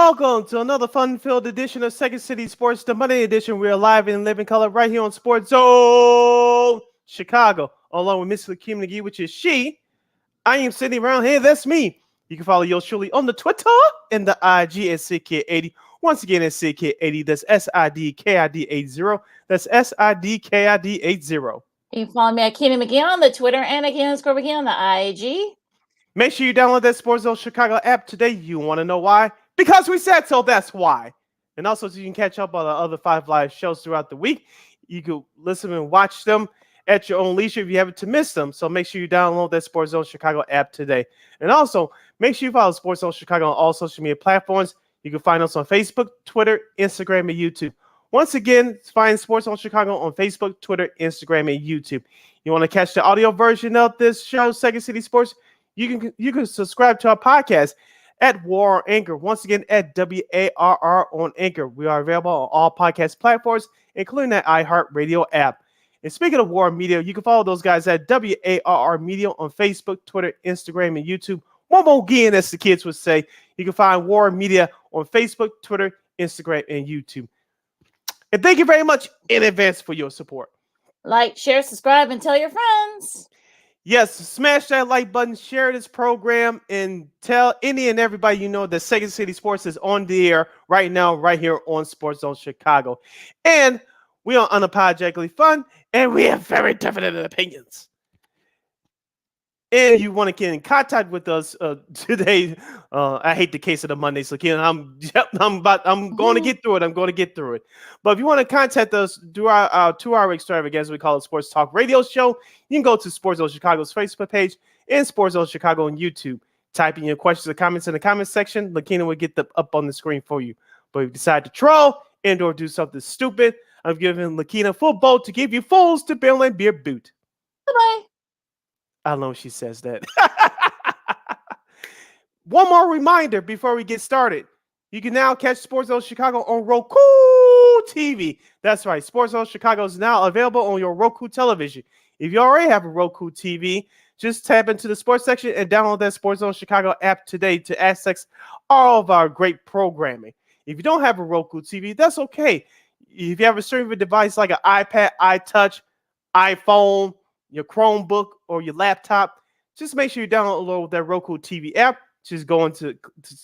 Welcome to another fun-filled edition of Second City Sports, the Monday edition. We are live in living color right here on Sports Zone Chicago, along with Miss Lakeena McGee, which is she. I am sitting around here. That's me. You can follow yours truly on the Twitter and the IG at SidKid80. Once again, at SidKid80. That's SIDKID80. That's SIDKID80. You can follow me at Lakeena McGee on the Twitter and Lakeena_McGee on the IG. Make sure you download that Sports Zone Chicago app today. You want to know why? Because we said so, that's why. And also, so you can catch up on the other 5 live shows throughout the week. You can listen and watch them at your own leisure if you haven't to miss them. So make sure you download that Sports Zone Chicago app today. And also, make sure you follow Sports Zone Chicago on all social media platforms. You can find us on Facebook, Twitter, Instagram, and YouTube. Once again, find Sports Zone Chicago on Facebook, Twitter, Instagram, and YouTube. You want to catch the audio version of this show, Second City Sports? You can subscribe to our podcast at War on Anchor. Once again, at WARR on Anchor. We are available on all podcast platforms, including that iHeartRadio app. And speaking of War Media, you can follow those guys at WARR Media on Facebook, Twitter, Instagram, and YouTube. One more again, as the kids would say. You can find War Media on Facebook, Twitter, Instagram, and YouTube. And thank you very much in advance for your support. Like, share, subscribe, and tell your friends. Yes, smash that like button, share this program, and tell any and everybody you know that Second City Sports is on the air right now, right here on Sports Zone Chicago. And we are unapologetically fun, and we have very definite opinions. And you want to get in contact with us today. I hate the case of the Mondays. So I'm going to get through it. I'm going to get through it. But if you want to contact us through our 2-hour extravaganza, we call it Sports Talk Radio Show, you can go to Sports Zone Chicago's Facebook page and Sports Zone Chicago on YouTube. Type in your questions or comments in the comments section. Lakeena will get them up on the screen for you. But if you decide to troll and or do something stupid, I'm giving Lakeena full boat to give you fools to bill and beer boot. Bye-bye. I know she says that. One more reminder before we get started. You can now catch Sports Zone Chicago on Roku TV. That's right. Sports Zone Chicago is now available on your Roku television. If you already have a Roku TV, just tap into the sports section and download that Sports Zone Chicago app today to access all of our great programming. If you don't have a Roku TV, that's okay. If you have a streaming device like an iPad, iTouch, iPhone, your Chromebook, or your laptop, just make sure you download that Roku TV app. Just go into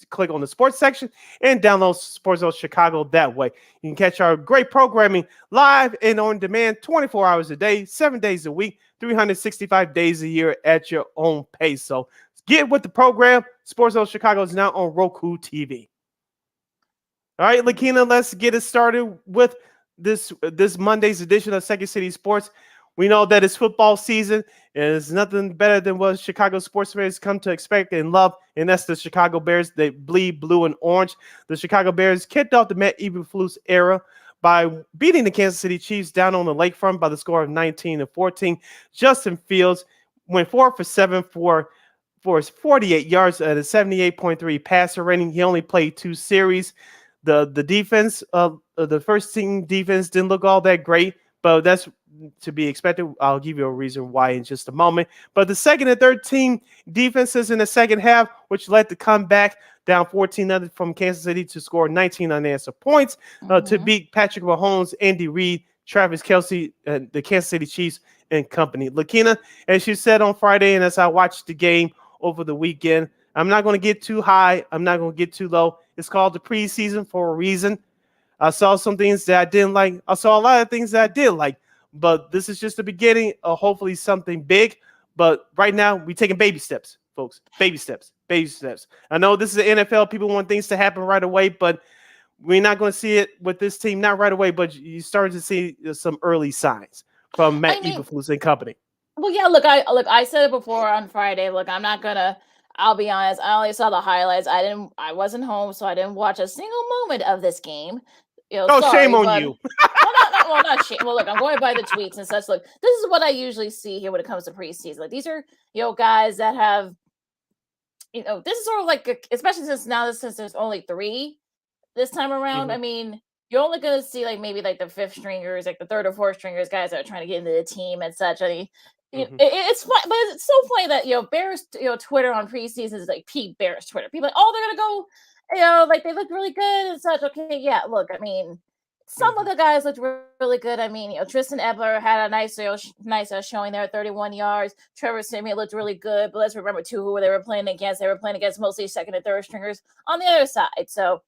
click on the sports section and download Sports Zone Chicago that way. You can catch our great programming live and on demand 24 hours a day, 7 days a week, 365 days a year at your own pace. So get with the program. Sports Zone Chicago is now on Roku TV. All right, Lakeena, let's get it started with this Monday's edition of Second City Sports. We know that it's football season, and it's nothing better than what Chicago sports fans come to expect and love, and that's the Chicago Bears. They bleed blue and orange. The Chicago Bears kicked off the Matt Eberflus era by beating the Kansas City Chiefs down on the lakefront by the score of 19-14. Justin Fields went 4 for 7 for 48 yards at a 78.3 passer rating. He only played 2 series. The defense, the first team defense didn't look all that great, but that's to be expected. I'll give you a reason why in just a moment. But the second and third team defenses in the second half, which led to come back down 14-0 from Kansas City to score 19 unanswered points to beat Patrick Mahomes, Andy Reid, Travis Kelce, the Kansas City Chiefs and company. Lakeena, as you said on Friday, and as I watched the game over the weekend, I'm not going to get too high. I'm not going to get too low. It's called the preseason for a reason. I saw some things that I didn't like. I saw a lot of things that I did like. But this is just the beginning of hopefully something big. But right now, we're taking baby steps, folks. Baby steps. Baby steps. I know this is the NFL. People want things to happen right away, but we're not going to see it with this team. Not right away, but you started to see some early signs from Matt Eberflus and company. Well, yeah, I said it before on Friday. Look, I'm not going to, I'll be honest, I only saw the highlights. I wasn't home, so I didn't watch a single moment of this game. Shame on you. Not shame. Well, look, I'm going by the tweets and such. Look, this is what I usually see here when it comes to preseason. Like, these are, guys that have, this is sort of like, especially since there's only 3 this time around. Mm-hmm. I mean, you're only going to see like maybe like the 5th stringers, like the 3rd or 4th stringers, guys that are trying to get into the team and such. I mean, it's fun, but it's so funny that Bears Twitter on preseason is like peak Bears Twitter. People are like, oh, they're gonna go like they looked really good and such. Okay, yeah. Look, I mean, some of the guys looked really good. I mean, Tristan Ebler had a nice, nice showing there at 31 yards. Trevor Simeon looked really good, but let's remember too who they were playing against. They were playing against mostly second and third stringers on the other side. So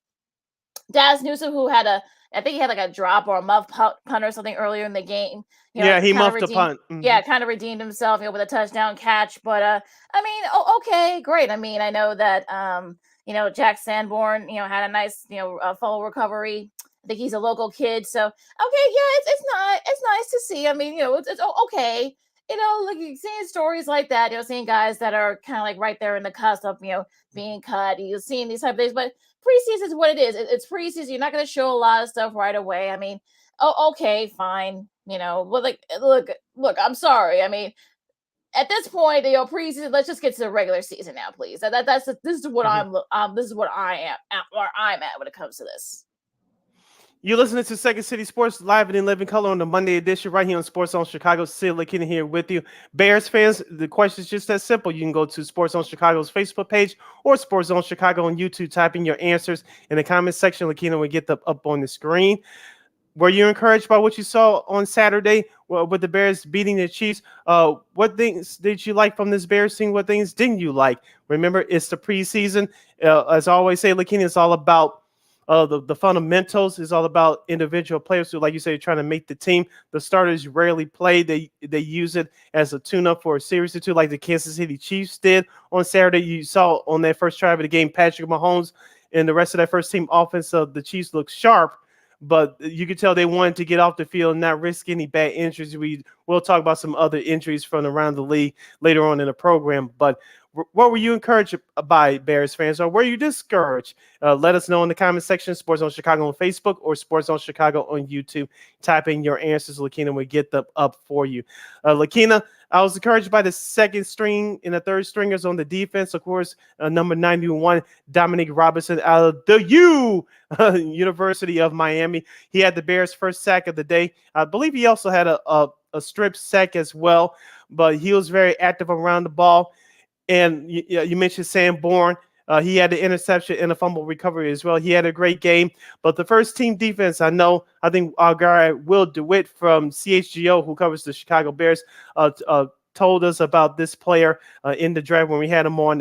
Daz Newsome, who had I think he had like a drop or a muff punt or something earlier in the game. Yeah, he kind of muffed a punt. Yeah, kind of redeemed himself, with a touchdown catch. But I mean, okay, great. I mean, I know that Jack Sanborn, had a nice, full recovery. I think he's a local kid, so okay, yeah, it's nice to see. I mean, it's okay. Like seeing stories like that, seeing guys that are kind of like right there in the cusp of, being cut. You're seeing these type of things, but preseason is what it is. It's preseason. You're not going to show a lot of stuff right away. I mean, okay, fine. Well, like, look. I'm sorry. I mean, at this point, preseason. Let's just get to the regular season now, please. This is what this is what I am at, where I'm at when it comes to this. You're listening to Second City Sports live and in living color on the Monday edition right here on Sports Zone Chicago. Sid Lakeena here with you. Bears fans, the question is just that simple. You can go to Sports Zone Chicago's Facebook page or Sports Zone Chicago on YouTube. Type in your answers in the comment section. Lakeena will get them up on the screen. Were you encouraged by what you saw on Saturday with the Bears beating the Chiefs? What things did you like from this Bears team? What things didn't you like? Remember, it's the preseason. As I always say, Lakeena, it's all about the fundamentals. Is all about individual players who, like you say, trying to make the team. The starters rarely play. They use it as a tune-up for a series or two, like the Kansas City Chiefs did on Saturday. You saw on that first drive of the game, Patrick Mahomes and the rest of that first team offense of the Chiefs looked sharp, but you could tell they wanted to get off the field and not risk any bad injuries. We'll talk about some other injuries from around the league later on in the program, but what were you encouraged by, Bears fans, or were you discouraged? Let us know in the comment section, Sports Zone Chicago on Facebook or Sports Zone Chicago on YouTube. Type in your answers. Lakeena will get them up for you. Lakeena, I was encouraged by the second string and the third stringers on the defense. Of course, number 91, Dominic Robinson out of the University of Miami. He had the Bears' first sack of the day. I believe he also had a strip sack as well, but he was very active around the ball. And you mentioned Sanborn. He had the interception and a fumble recovery as well. He had a great game. But the first team defense, I think our guy Will DeWitt from CHGO, who covers the Chicago Bears, told us about this player in the draft when we had him on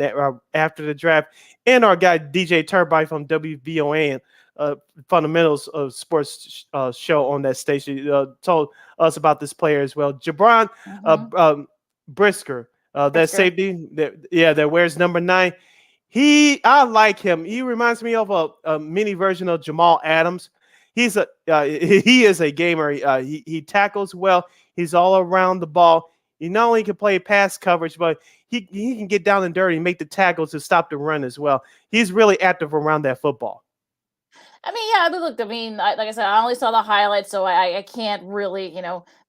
after the draft. And our guy DJ Turbine from WVON, Fundamentals of Sports show on that station, told us about this player as well. Jabron Brisker. That safety, that wears number 9. I like him. He reminds me of a mini version of Jamal Adams. He is a gamer. He tackles well. He's all around the ball. He not only can play pass coverage, but he can get down and dirty and make the tackles to stop the run as well. He's really active around that football. I mean, yeah, look, I mean, like I said, I only saw the highlights, so I can't really,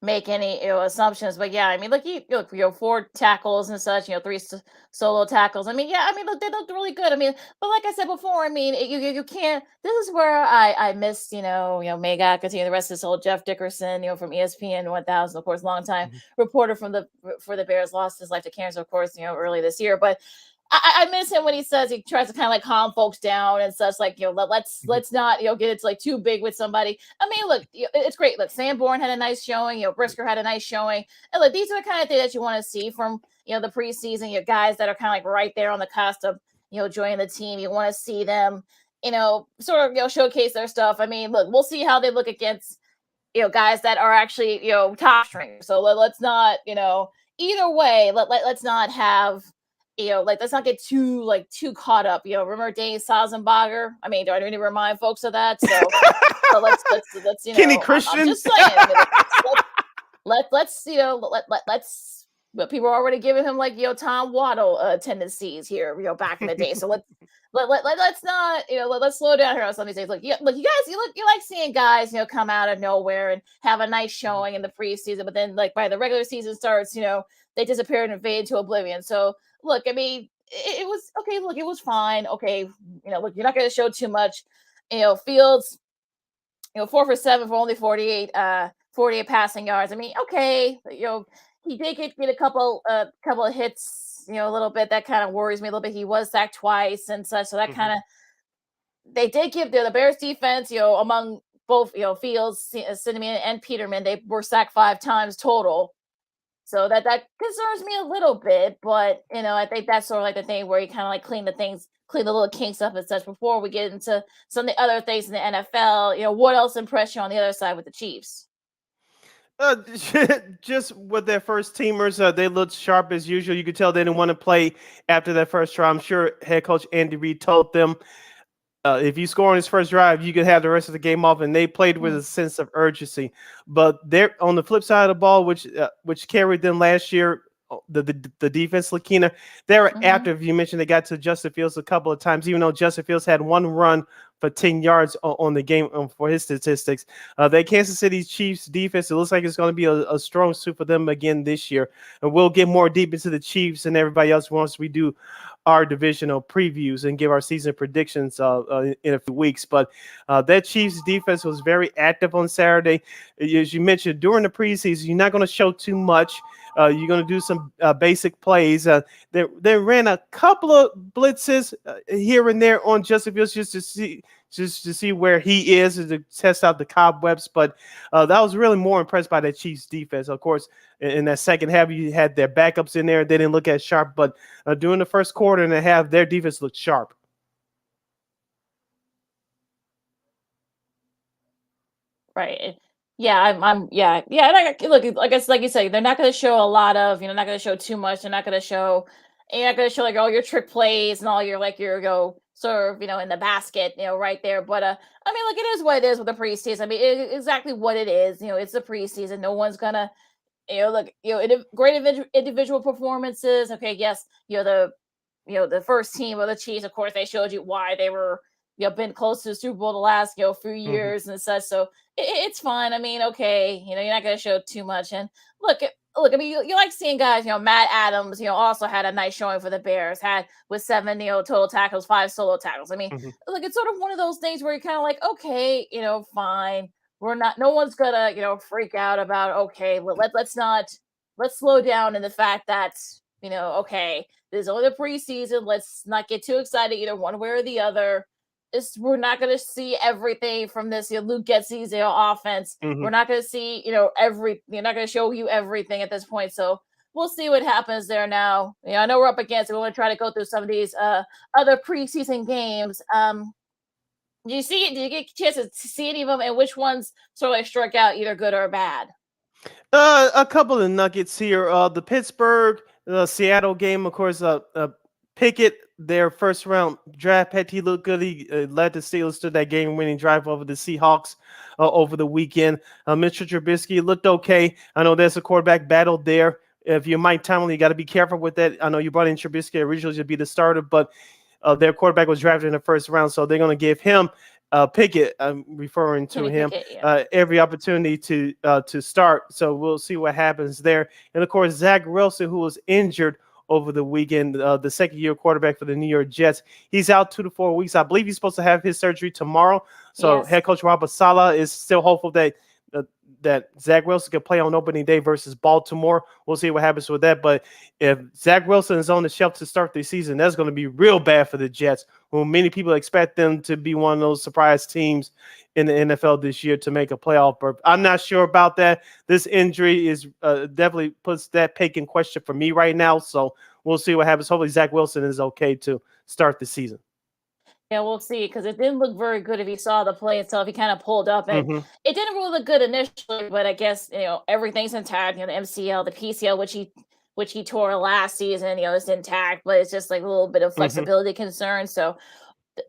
make any assumptions. But yeah, I mean, look, 4 tackles and such, 3 solo tackles. I mean, yeah, I mean, look, they looked really good. I mean, but like I said before, I mean, you can't. This is where I missed, Magak, the rest of this whole Jeff Dickerson, from ESPN 1000, of course, longtime reporter for the Bears, lost his life to cancer, of course, early this year, but. I miss him when he says he tries to kind of like calm folks down and such, like, let's not, get it to like too big with somebody. I mean, look, it's great. Look, Sanborn had a nice showing, Brisker had a nice showing. And look, these are the kind of things that you want to see from, the preseason, guys that are kind of like right there on the cusp of, joining the team. You want to see them, sort of, showcase their stuff. I mean, look, we'll see how they look against, guys that are actually, top stringers. So let's not, either way, let's not have, let's not get too caught up. Remember Dane Salzenbacher? I mean, do I need to remind folks of that? So let's Kenny Christian. I'm just saying. Let's. But people are already giving him Tom Waddle tendencies here, back in the day. So let's not, let's slow down here on some of these days. Look, you guys, you like seeing guys, come out of nowhere and have a nice showing in the preseason, but then by the regular season starts, they disappear and fade into oblivion. So look, I mean, it was okay. Look, it was fine. Okay, look, you're not going to show too much. Fields, 4 for 7 for only 48 passing yards. I mean, okay, he did get a couple of hits, a little bit. That kind of worries me a little bit. He was sacked twice and such, so that kind of they did give the Bears defense, among both, Fields, Cinnamon, and Peterman, they were sacked 5 times total. So that concerns me a little bit, but I think that's sort of like the thing where you kind of like clean the little kinks up and such before we get into some of the other things in the NFL. What else impressed you on the other side with the Chiefs? Uh, just with their first teamers, they looked sharp as usual. You could tell they didn't want to play after that first try. I'm sure head coach Andy Reid told them, if you score on his first drive, you could have the rest of the game off, and they played with a sense of urgency. But they're on the flip side of the ball, which carried them last year. The defense, Lakeena, they were active. You mentioned they got to Justin Fields a couple of times, even though Justin Fields had one run for 10 yards on the game for his statistics. The Kansas City Chiefs defense, it looks like it's going to be a strong suit for them again this year. And we'll get more deep into the Chiefs and everybody else once we do our divisional previews and give our season predictions in a few weeks. But that Chiefs defense was very active on Saturday. As you mentioned, during the preseason, you're not going to show too much. You're going to do some basic plays. They ran a couple of blitzes here and there on Justin Fields just to see where he is and to test out the cobwebs. But that was really more impressed by that Chiefs defense. Of course, in that second half, you had their backups in there. They didn't look as sharp, but during the first quarter and a half, their defense looked sharp. Right. Yeah, yeah. Look, I guess, like you say, they're not going to show a lot of, not going to show too much. They're not going to show, you're not going to show like all your trick plays and all your serve, in the basket, right there. But I mean, look, it is what it is with the preseason. I mean, exactly what it is. It's the preseason. No one's gonna, great individual performances. Okay, yes, the first team of the Chiefs, of course, they showed you why they were, been close to the Super Bowl the last, few years and such. So it's fine. I mean, okay, you're not going to show too much. And look. I mean, you like seeing guys, Matt Adams, also had a nice showing for the Bears, had with 7, total tackles, 5 solo tackles. I mean, look, it's sort of one of those things where you're kind of like, okay, fine. No one's gonna, freak out about, okay, let's slow down in the fact that, okay, this is only the preseason. Let's not get too excited either one way or the other. We're not going to see everything from this Luke Getsy's offense. We're not going to see, you're not going to show you everything at this point. So we'll see what happens there now. I know we're up against it. We want to try to go through some of these other preseason games. Did you get a chance to see any of them, and which ones sort of like struck out either good or bad? A couple of nuggets here. The Pittsburgh, Seattle game, of course, Pickett, their first round draft pick, he looked good. He led the Steelers to that game-winning drive over the Seahawks over the weekend. Mitchell Trubisky looked okay. I know there's a quarterback battle there. If you're Mike Tomlin, you got to be careful with that. I know you brought in Trubisky originally to be the starter, but their quarterback was drafted in the first round, so they're going to give him Pickett, I'm referring to him, every opportunity to start. So we'll see what happens there. And of course, Zach Wilson, who was injured over the weekend, the second-year quarterback for the New York Jets. He's out 2 to 4 weeks. I believe he's supposed to have his surgery tomorrow. So head coach Robert Saleh is still hopeful that that Zach Wilson can play on opening day versus Baltimore. We'll see what happens with that. But if Zach Wilson is on the shelf to start the season, that's going to be real bad for the Jets, who many people expect them to be one of those surprise teams in the NFL this year to make a playoff berth. I'm not sure about that. This injury is definitely puts that pick in question for me right now. So we'll see what happens. Hopefully Zach Wilson is okay to start the season. Yeah, we'll see, because it didn't look very good if you saw the play itself. He kind of pulled up, and it didn't really look good initially, but I guess, everything's intact. The MCL, the PCL, which he tore last season, is intact, but it's just like a little bit of flexibility concern. So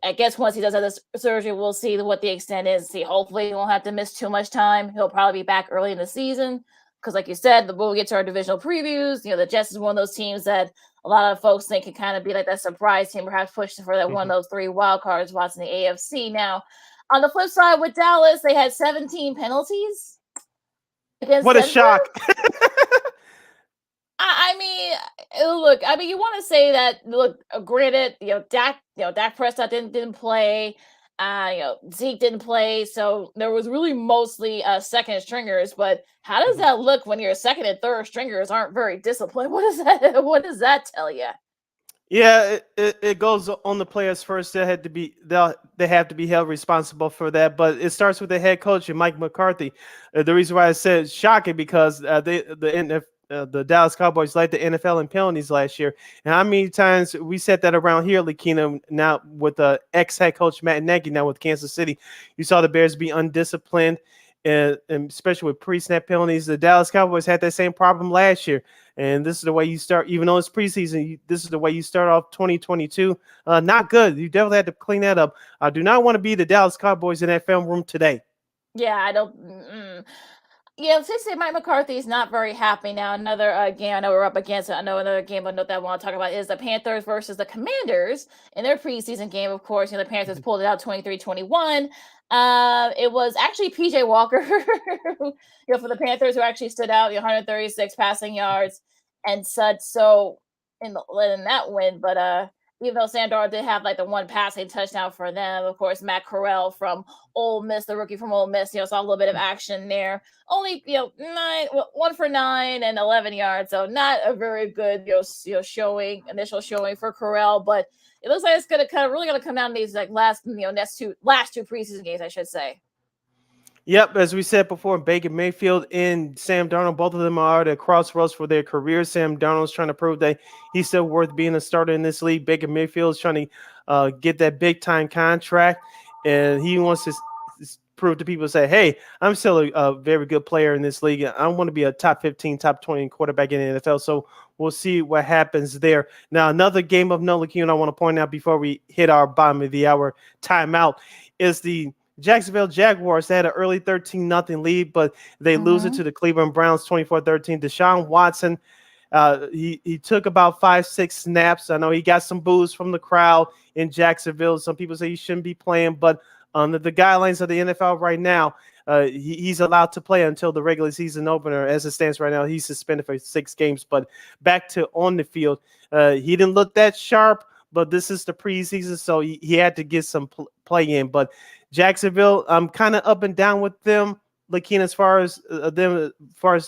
I guess once he does have this surgery, we'll see what the extent is. Hopefully he won't have to miss too much time. He'll probably be back early in the season. Because like you said, when we get to our divisional previews, the Jets is one of those teams that a lot of folks think can kind of be like that surprise team, perhaps push for that one of those 3 wild card spots in the AFC. Now, on the flip side with Dallas, they had 17 penalties against What Denver. A shock. I mean, look, you want to say that, look, granted, Dak Prescott didn't play. Zeke didn't play, so there was really mostly second stringers. But how does that look when your second and third stringers aren't very disciplined? What does that tell you? Yeah, it goes on the players first. They have to be held responsible for that. But it starts with the head coach and Mike McCarthy. The reason why I said shocking because the Dallas Cowboys led the NFL in penalties last year. And how many times we said that around here, Lakeena, now with the ex head coach Matt Nagy, now with Kansas City, you saw the Bears be undisciplined. And especially with pre-snap penalties, the Dallas Cowboys had that same problem last year. And this is the way you start, even though it's preseason. This is the way you start off 2022. Not good. You definitely had to clean that up. I do not want to be the Dallas Cowboys in that film room today. Yeah, I don't. Yeah, since Mike McCarthy is not very happy now. Another game I know we're up against. I know another game I know that I want to talk about is the Panthers versus the Commanders in their preseason game. Of course, the Panthers pulled it out 23-21. It was actually PJ Walker, for the Panthers who actually stood out, 136 passing yards and such. So in that win, but even though Sam Darnold did have like the one passing touchdown for them, of course, Matt Corral from Ole Miss, the rookie from Ole Miss, saw a little bit of action there. Only, 1 for 9 and 11 yards. So not a very good, initial showing for Corral, but it looks like it's going to really going to come down to these like last two preseason games, I should say. Yep, as we said before, Baker Mayfield and Sam Darnold, both of them are at a crossroads for their careers. Sam Darnold's trying to prove that he's still worth being a starter in this league. Baker Mayfield's trying to get that big time contract, and he wants to prove to people, say, hey, I'm still a very good player in this league. I want to be a top 15, top 20 quarterback in the NFL. So we'll see what happens there. Now, another game of note, I want to point out before we hit our bottom of the hour timeout is the Jacksonville Jaguars. They had an early 13-0 lead, but they lose it to the Cleveland Browns 24-13. Deshaun Watson, he took about 5-6 snaps. I know he got some boos from the crowd in Jacksonville. Some people say he shouldn't be playing, but under the guidelines of the NFL right now, he's allowed to play until the regular season opener. As it stands right now, he's suspended for 6 games. But back to on the field, he didn't look that sharp, but this is the preseason, so he had to get some play in. But Jacksonville, I'm kind of up and down with them, Lakeena, as far as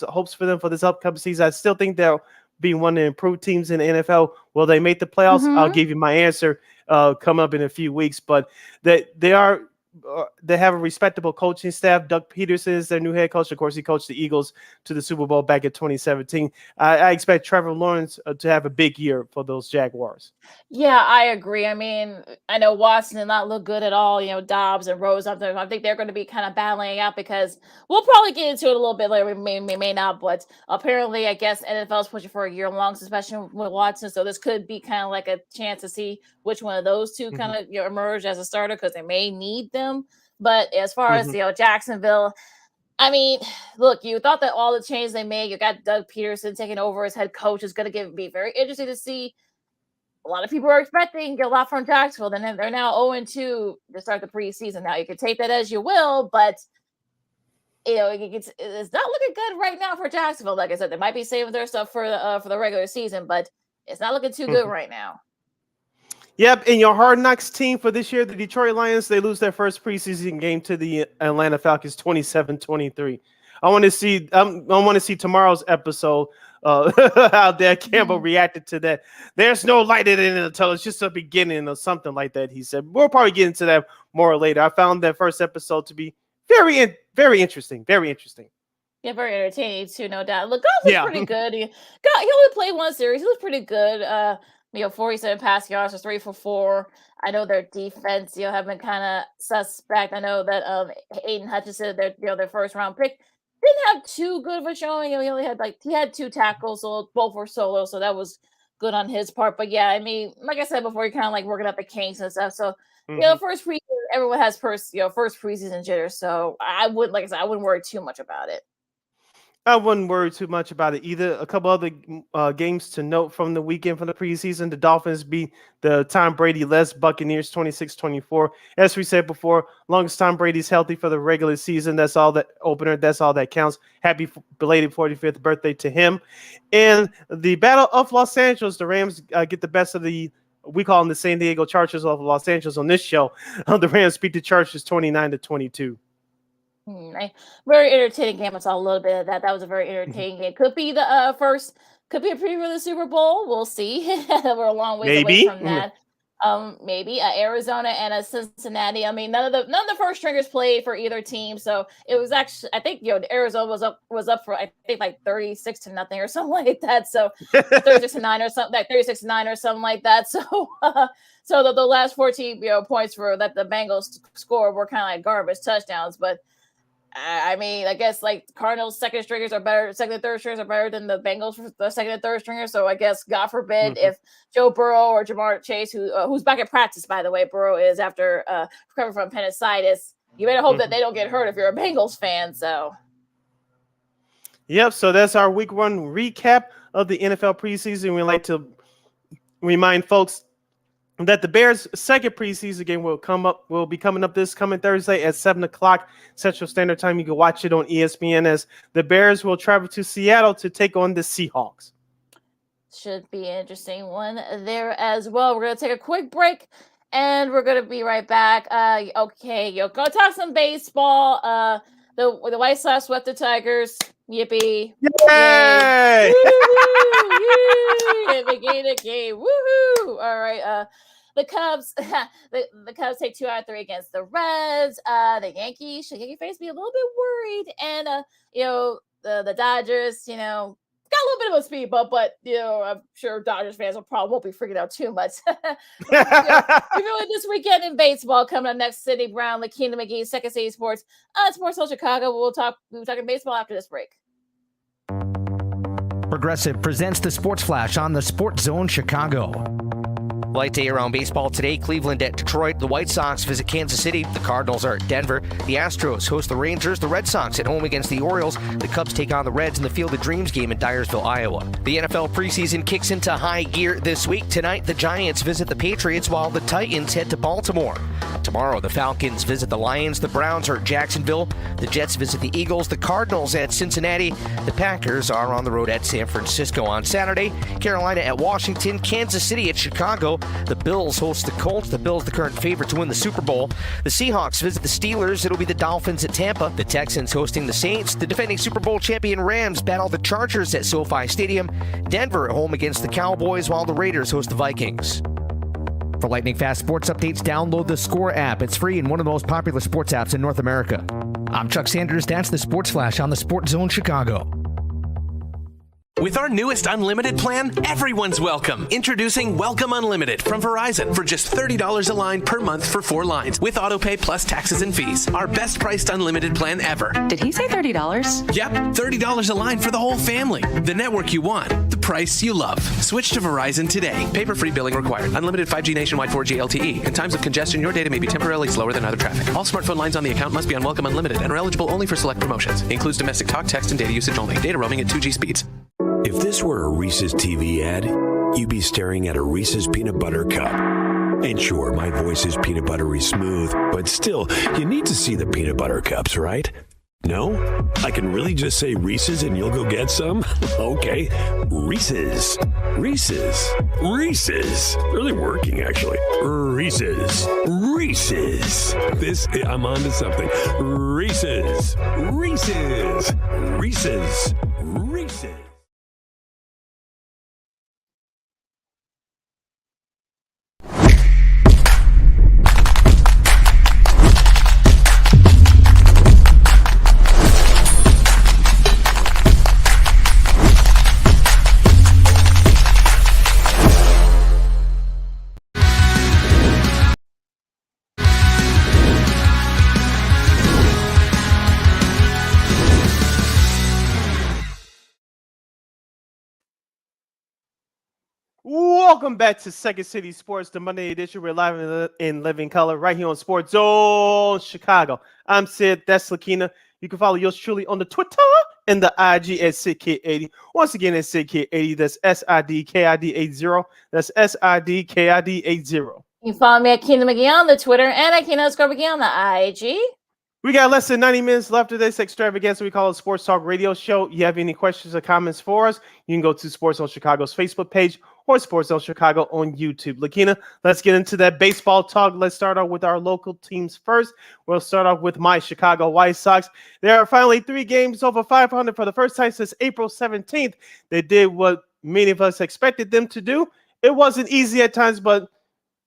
hopes for them for this upcoming season. I still think they'll be one of the improved teams in the NFL. Will they make the playoffs? I'll give you my answer come up in a few weeks. But they have a respectable coaching staff. Doug Peterson is their new head coach. Of course, he coached the Eagles to the Super Bowl back in 2017. I expect Trevor Lawrence to have a big year for those Jaguars. Yeah, I agree. I mean, I know Watson did not look good at all. Dobbs and Rose up there. I think they're going to be kind of battling out because we'll probably get into it a little bit later. We may not, but apparently, I guess NFL is pushing for a year-long suspension with Watson. So this could be kind of like a chance to see which one of those two kind of emerge as a starter because they may need them. But as far as Jacksonville, I mean, look, you thought that all the changes they made, you got Doug Peterson taking over as head coach, is going to be very interesting to see. A lot of people are expecting a lot from Jacksonville. Then they're now 0-2 to start the preseason. Now you can take that as you will, but it's not looking good right now for Jacksonville. Like I said, they might be saving their stuff for the regular season, but it's not looking too good right now. Yep, and your Hard Knocks team for this year, the Detroit Lions, they lose their first preseason game to the Atlanta Falcons 27-23. I want to see tomorrow's episode how Dan Campbell reacted to that. There's no light in it until it's just a beginning or something like that, he said. We'll probably get into that more later. I found that first episode to be very interesting. Very interesting. Yeah, very entertaining too, no doubt. Look, Goff was pretty good. He only played one series. He was pretty good. 47 pass yards, was 3 for 4. I know their defense, have been kind of suspect. I know that Aiden Hutchinson, their first round pick, didn't have too good of a showing. He only had he had 2 tackles, so both were solo, so that was good on his part. But yeah, I mean, like I said before, you're kind of like working up the kinks and stuff. So first preseason, everyone has first preseason jitters. So I wouldn't worry too much about it. I wouldn't worry too much about it either. A couple other games to note from the weekend from the preseason. The Dolphins beat the Tom Brady-led Buccaneers 26-24. As we said before, long as Tom Brady's healthy for the regular season, that's all that opener. That's all that counts. Happy belated 45th birthday to him. And the Battle of Los Angeles, the Rams get the best of we call them the San Diego Chargers of Los Angeles on this show. The Rams beat the Chargers 29-22. Very entertaining game. I saw a little bit of that. That was a very entertaining game. Could be the could be a preview of the Super Bowl. We'll see. We're a long ways away from that. Maybe Arizona and Cincinnati. I mean, none of the first stringers played for either team, so it was actually, I think, Arizona was up for, I think, like 36-0 or something like that. So 36-9 or something, like 36-9 or something like that. So so the last 14 points for that the Bengals scored were kind of like garbage touchdowns, but. I mean, I guess like Cardinals second and third stringers are better than the Bengals for the second and third stringers. So I guess, God forbid, if Joe Burrow or Jamar Chase, who's back at practice, by the way, Burrow is after recovering from appendicitis. You better hope that they don't get hurt if you're a Bengals fan. So, yep. So that's our week 1 recap of the NFL preseason. We'd like to remind folks that the Bears' second preseason game will be coming up this coming Thursday at 7:00 Central Standard Time. You can watch it on ESPN as the Bears will travel to Seattle to take on the Seahawks. Should be an interesting one there as well. We're going to take a quick break and we're going to be right back. Okay, go talk some baseball. The White Sox swept the Tigers. Yippee. Yay! Yay! They gained a game. Woohoo! All right. The Cubs, the Cubs take 2 out of 3 against the Reds. The Yankees, should Yankee fans be a little bit worried? And the Dodgers, got a little bit of a speed bump, but I'm sure Dodgers fans won't be freaking out too much. Really, this weekend in baseball coming up next. Sidney Brown, Lakeena McGee, Second City Sports, Sports Zone Chicago. We'll be talking baseball after this break. Progressive presents the Sports Flash on the Sports Zone Chicago. Light day around baseball today. Cleveland at Detroit. The White Sox visit Kansas City. The Cardinals are at Denver. The Astros host the Rangers. The Red Sox at home against the Orioles. The Cubs take on the Reds in the Field of Dreams game in Dyersville, Iowa. The NFL preseason kicks into high gear this week. Tonight, the Giants visit the Patriots while the Titans head to Baltimore. Tomorrow, the Falcons visit the Lions. The Browns are at Jacksonville. The Jets visit the Eagles. The Cardinals at Cincinnati. The Packers are on the road at San Francisco. On Saturday, Carolina at Washington. Kansas City at Chicago. The Bills host the Colts. The Bills, the current favorite to win the Super Bowl. The Seahawks visit the Steelers. It'll be the Dolphins at Tampa. The Texans hosting the Saints. The defending Super Bowl champion Rams battle the Chargers at SoFi Stadium. Denver at home against the Cowboys, while the Raiders host the Vikings. For lightning fast sports updates, download the Score app. It's free and one of the most popular sports apps in North America. I'm Chuck Sanders. That's the Sports Flash on the Sports Zone Chicago. With our newest unlimited plan, everyone's welcome. Introducing Welcome Unlimited from Verizon for just $30 a line per month for 4 lines with autopay plus taxes and fees. Our best priced unlimited plan ever. Did he say $30? Yep, $30 a line for the whole family. The network you want, the price you love. Switch to Verizon today. Paper-free billing required. Unlimited 5G nationwide 4G LTE. In times of congestion, your data may be temporarily slower than other traffic. All smartphone lines on the account must be on Welcome Unlimited and are eligible only for select promotions. Includes domestic talk, text, and data usage only. Data roaming at 2G speeds. If this were a Reese's TV ad, you'd be staring at a Reese's peanut butter cup. And sure, my voice is peanut buttery smooth, but still, you need to see the peanut butter cups, right? No? I can really just say Reese's and you'll go get some? Okay. Reese's. Reese's. Reese's. Really working, actually. Reese's. Reese's. I'm on to something. Reese's. Reese's. Reese's. Reese's. Welcome back to Second City Sports, the Monday edition. We're live in living color right here on Sports Zone Chicago. I'm Sid. That's Lakeena. You can follow yours truly on the Twitter and the IG at SidKid80. Once again, it's SidKid80. That's SIDKID80. That's SIDKID80. You can follow me at Keena McGee on the Twitter and at Keena_McGee on the IG. We got less than 90 minutes left of this extravaganza we call a Sports Talk Radio Show. You have any questions or comments for us, you can go to Sports on Chicago's Facebook page or Sports Zone Chicago on YouTube. Lakeena, let's get into that baseball talk. Let's start off with our local teams first. We'll start off with my Chicago White Sox. There are finally 3 games over 500 for the first time since April 17th. They did what many of us expected them to do. It wasn't easy at times, but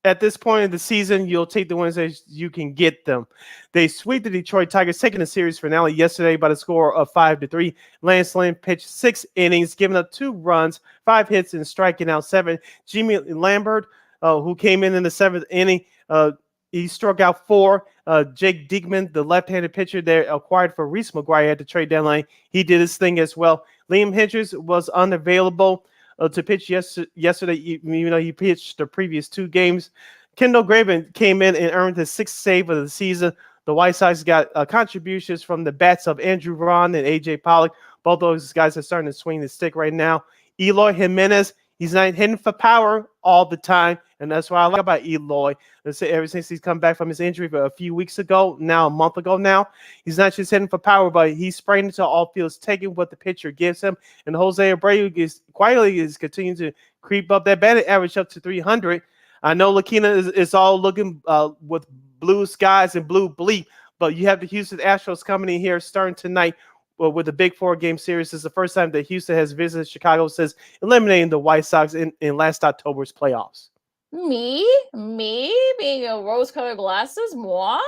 at this point in the season, you'll take the wins as you can get them. They sweep the Detroit Tigers, taking the series finale yesterday by the score of 5-3. Lance Lynn pitched 6 innings, giving up 2 runs, 5 hits, and striking out 7. Jimmy Lambert, who came in the 7th inning, he struck out 4. Jake Diekman, the left-handed pitcher they acquired for Reese McGuire at the trade deadline, he did his thing as well. Liam Hendricks was unavailable to pitch yesterday, even though he pitched the previous 2 games. Kendall Graven came in and earned his 6th save of the season. The White Sox got contributions from the bats of Andrew Ron and A.J. Pollock. Both those guys are starting to swing the stick right now. Eloy Jimenez, he's not hitting for power all the time, and that's what I like about Eloy. Let's say ever since he's come back from his injury a few weeks ago, now a month ago now, he's not just hitting for power, but he's spraying into all fields, taking what the pitcher gives him. And Jose Abreu is continuing to creep up that batting average up to 300. I know Lakeena is all looking with blue skies and blue bleep, but you have the Houston Astros coming in here starting tonight with a big 4-game series. This is the first time that Houston has visited Chicago since eliminating the White Sox in last October's playoffs. Me being a rose-colored glasses? Moi?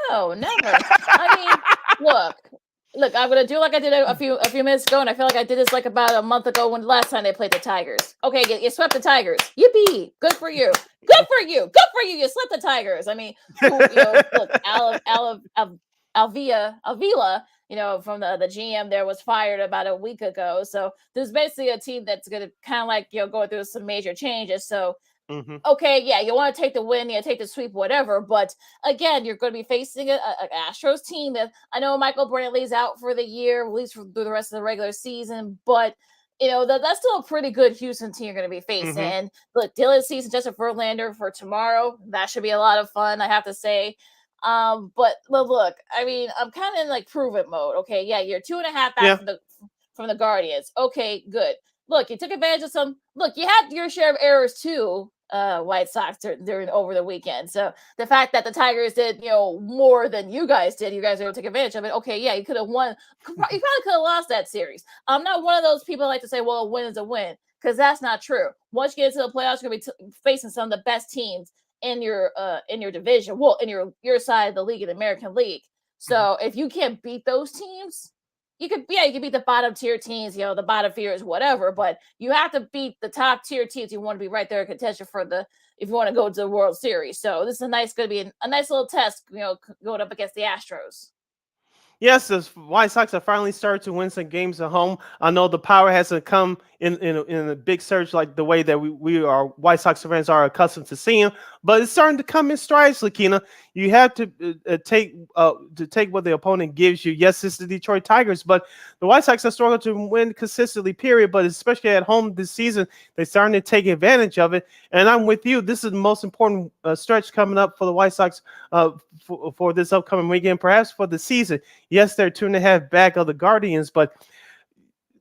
No, never. I mean, look. I'm gonna do like I did a few minutes ago, and I feel like I did this like about a month ago when last time they played the Tigers. Okay, you swept the Tigers. Yippee! Good for you. Good for you. Good for you. You swept the Tigers. I mean, look, Avila, from the GM there was fired about a week ago. So there's basically a team that's gonna kind of like go through some major changes. So. Mm-hmm. Okay, yeah, you want to take the win, take the sweep, whatever. But again, you're going to be facing an Astros team that I know Michael Brantley's out for the year, at least through the rest of the regular season. But that's still a pretty good Houston team you're going to be facing. Mm-hmm. And look, Dylan Cease and Justin Verlander for tomorrow. That should be a lot of fun, I have to say. But look, I mean, I'm kind of in like prove it mode. Okay, yeah, you're 2.5 back from the Guardians. Okay, good. Look, you took advantage of some. Look, you had your share of errors too. White Sox during over the weekend. So the fact that the Tigers did, more than you guys did, you guys were able to take advantage of it. Okay, yeah, you could have won. You probably could have lost that series. I'm not one of those people that like to say, well, a win is a win, because that's not true. Once you get into the playoffs, you're going to be facing some of the best teams in your division. Well, in your side of the league, in the American League. So if you can't beat those teams, you can beat the bottom tier teams, the bottom fears, whatever, but you have to beat the top tier teams. You want to be right there in contention if you want to go to the World Series. So this is going to be a nice little test, going up against the Astros. Yes, the White Sox have finally started to win some games at home. I know the power hasn't come in a big surge like the way that we are White Sox fans are accustomed to seeing, but it's starting to come in strides, Lakeena. You have to take what the opponent gives you. Yes, it's the Detroit Tigers, but the White Sox have struggled to win consistently, period, but especially at home this season, they're starting to take advantage of it. And I'm with you. This is the most important stretch coming up for the White Sox for this upcoming weekend, perhaps for the season. Yes, they're 2.5 back of the Guardians, but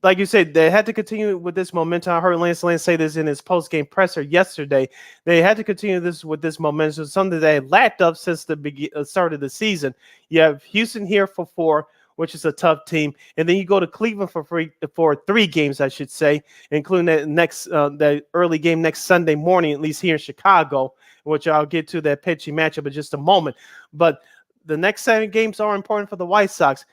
like you said, they had to continue with this momentum. I heard Lance Lynn say this in his post-game presser yesterday. They had to continue with this momentum, something they had lacked up since the start of the season. You have Houston here for 4, which is a tough team, and then you go to Cleveland for 3 games, I should say, including that early game next Sunday morning, at least here in Chicago, which I'll get to that pitching matchup in just a moment. But the next 7 games are important for the White Sox.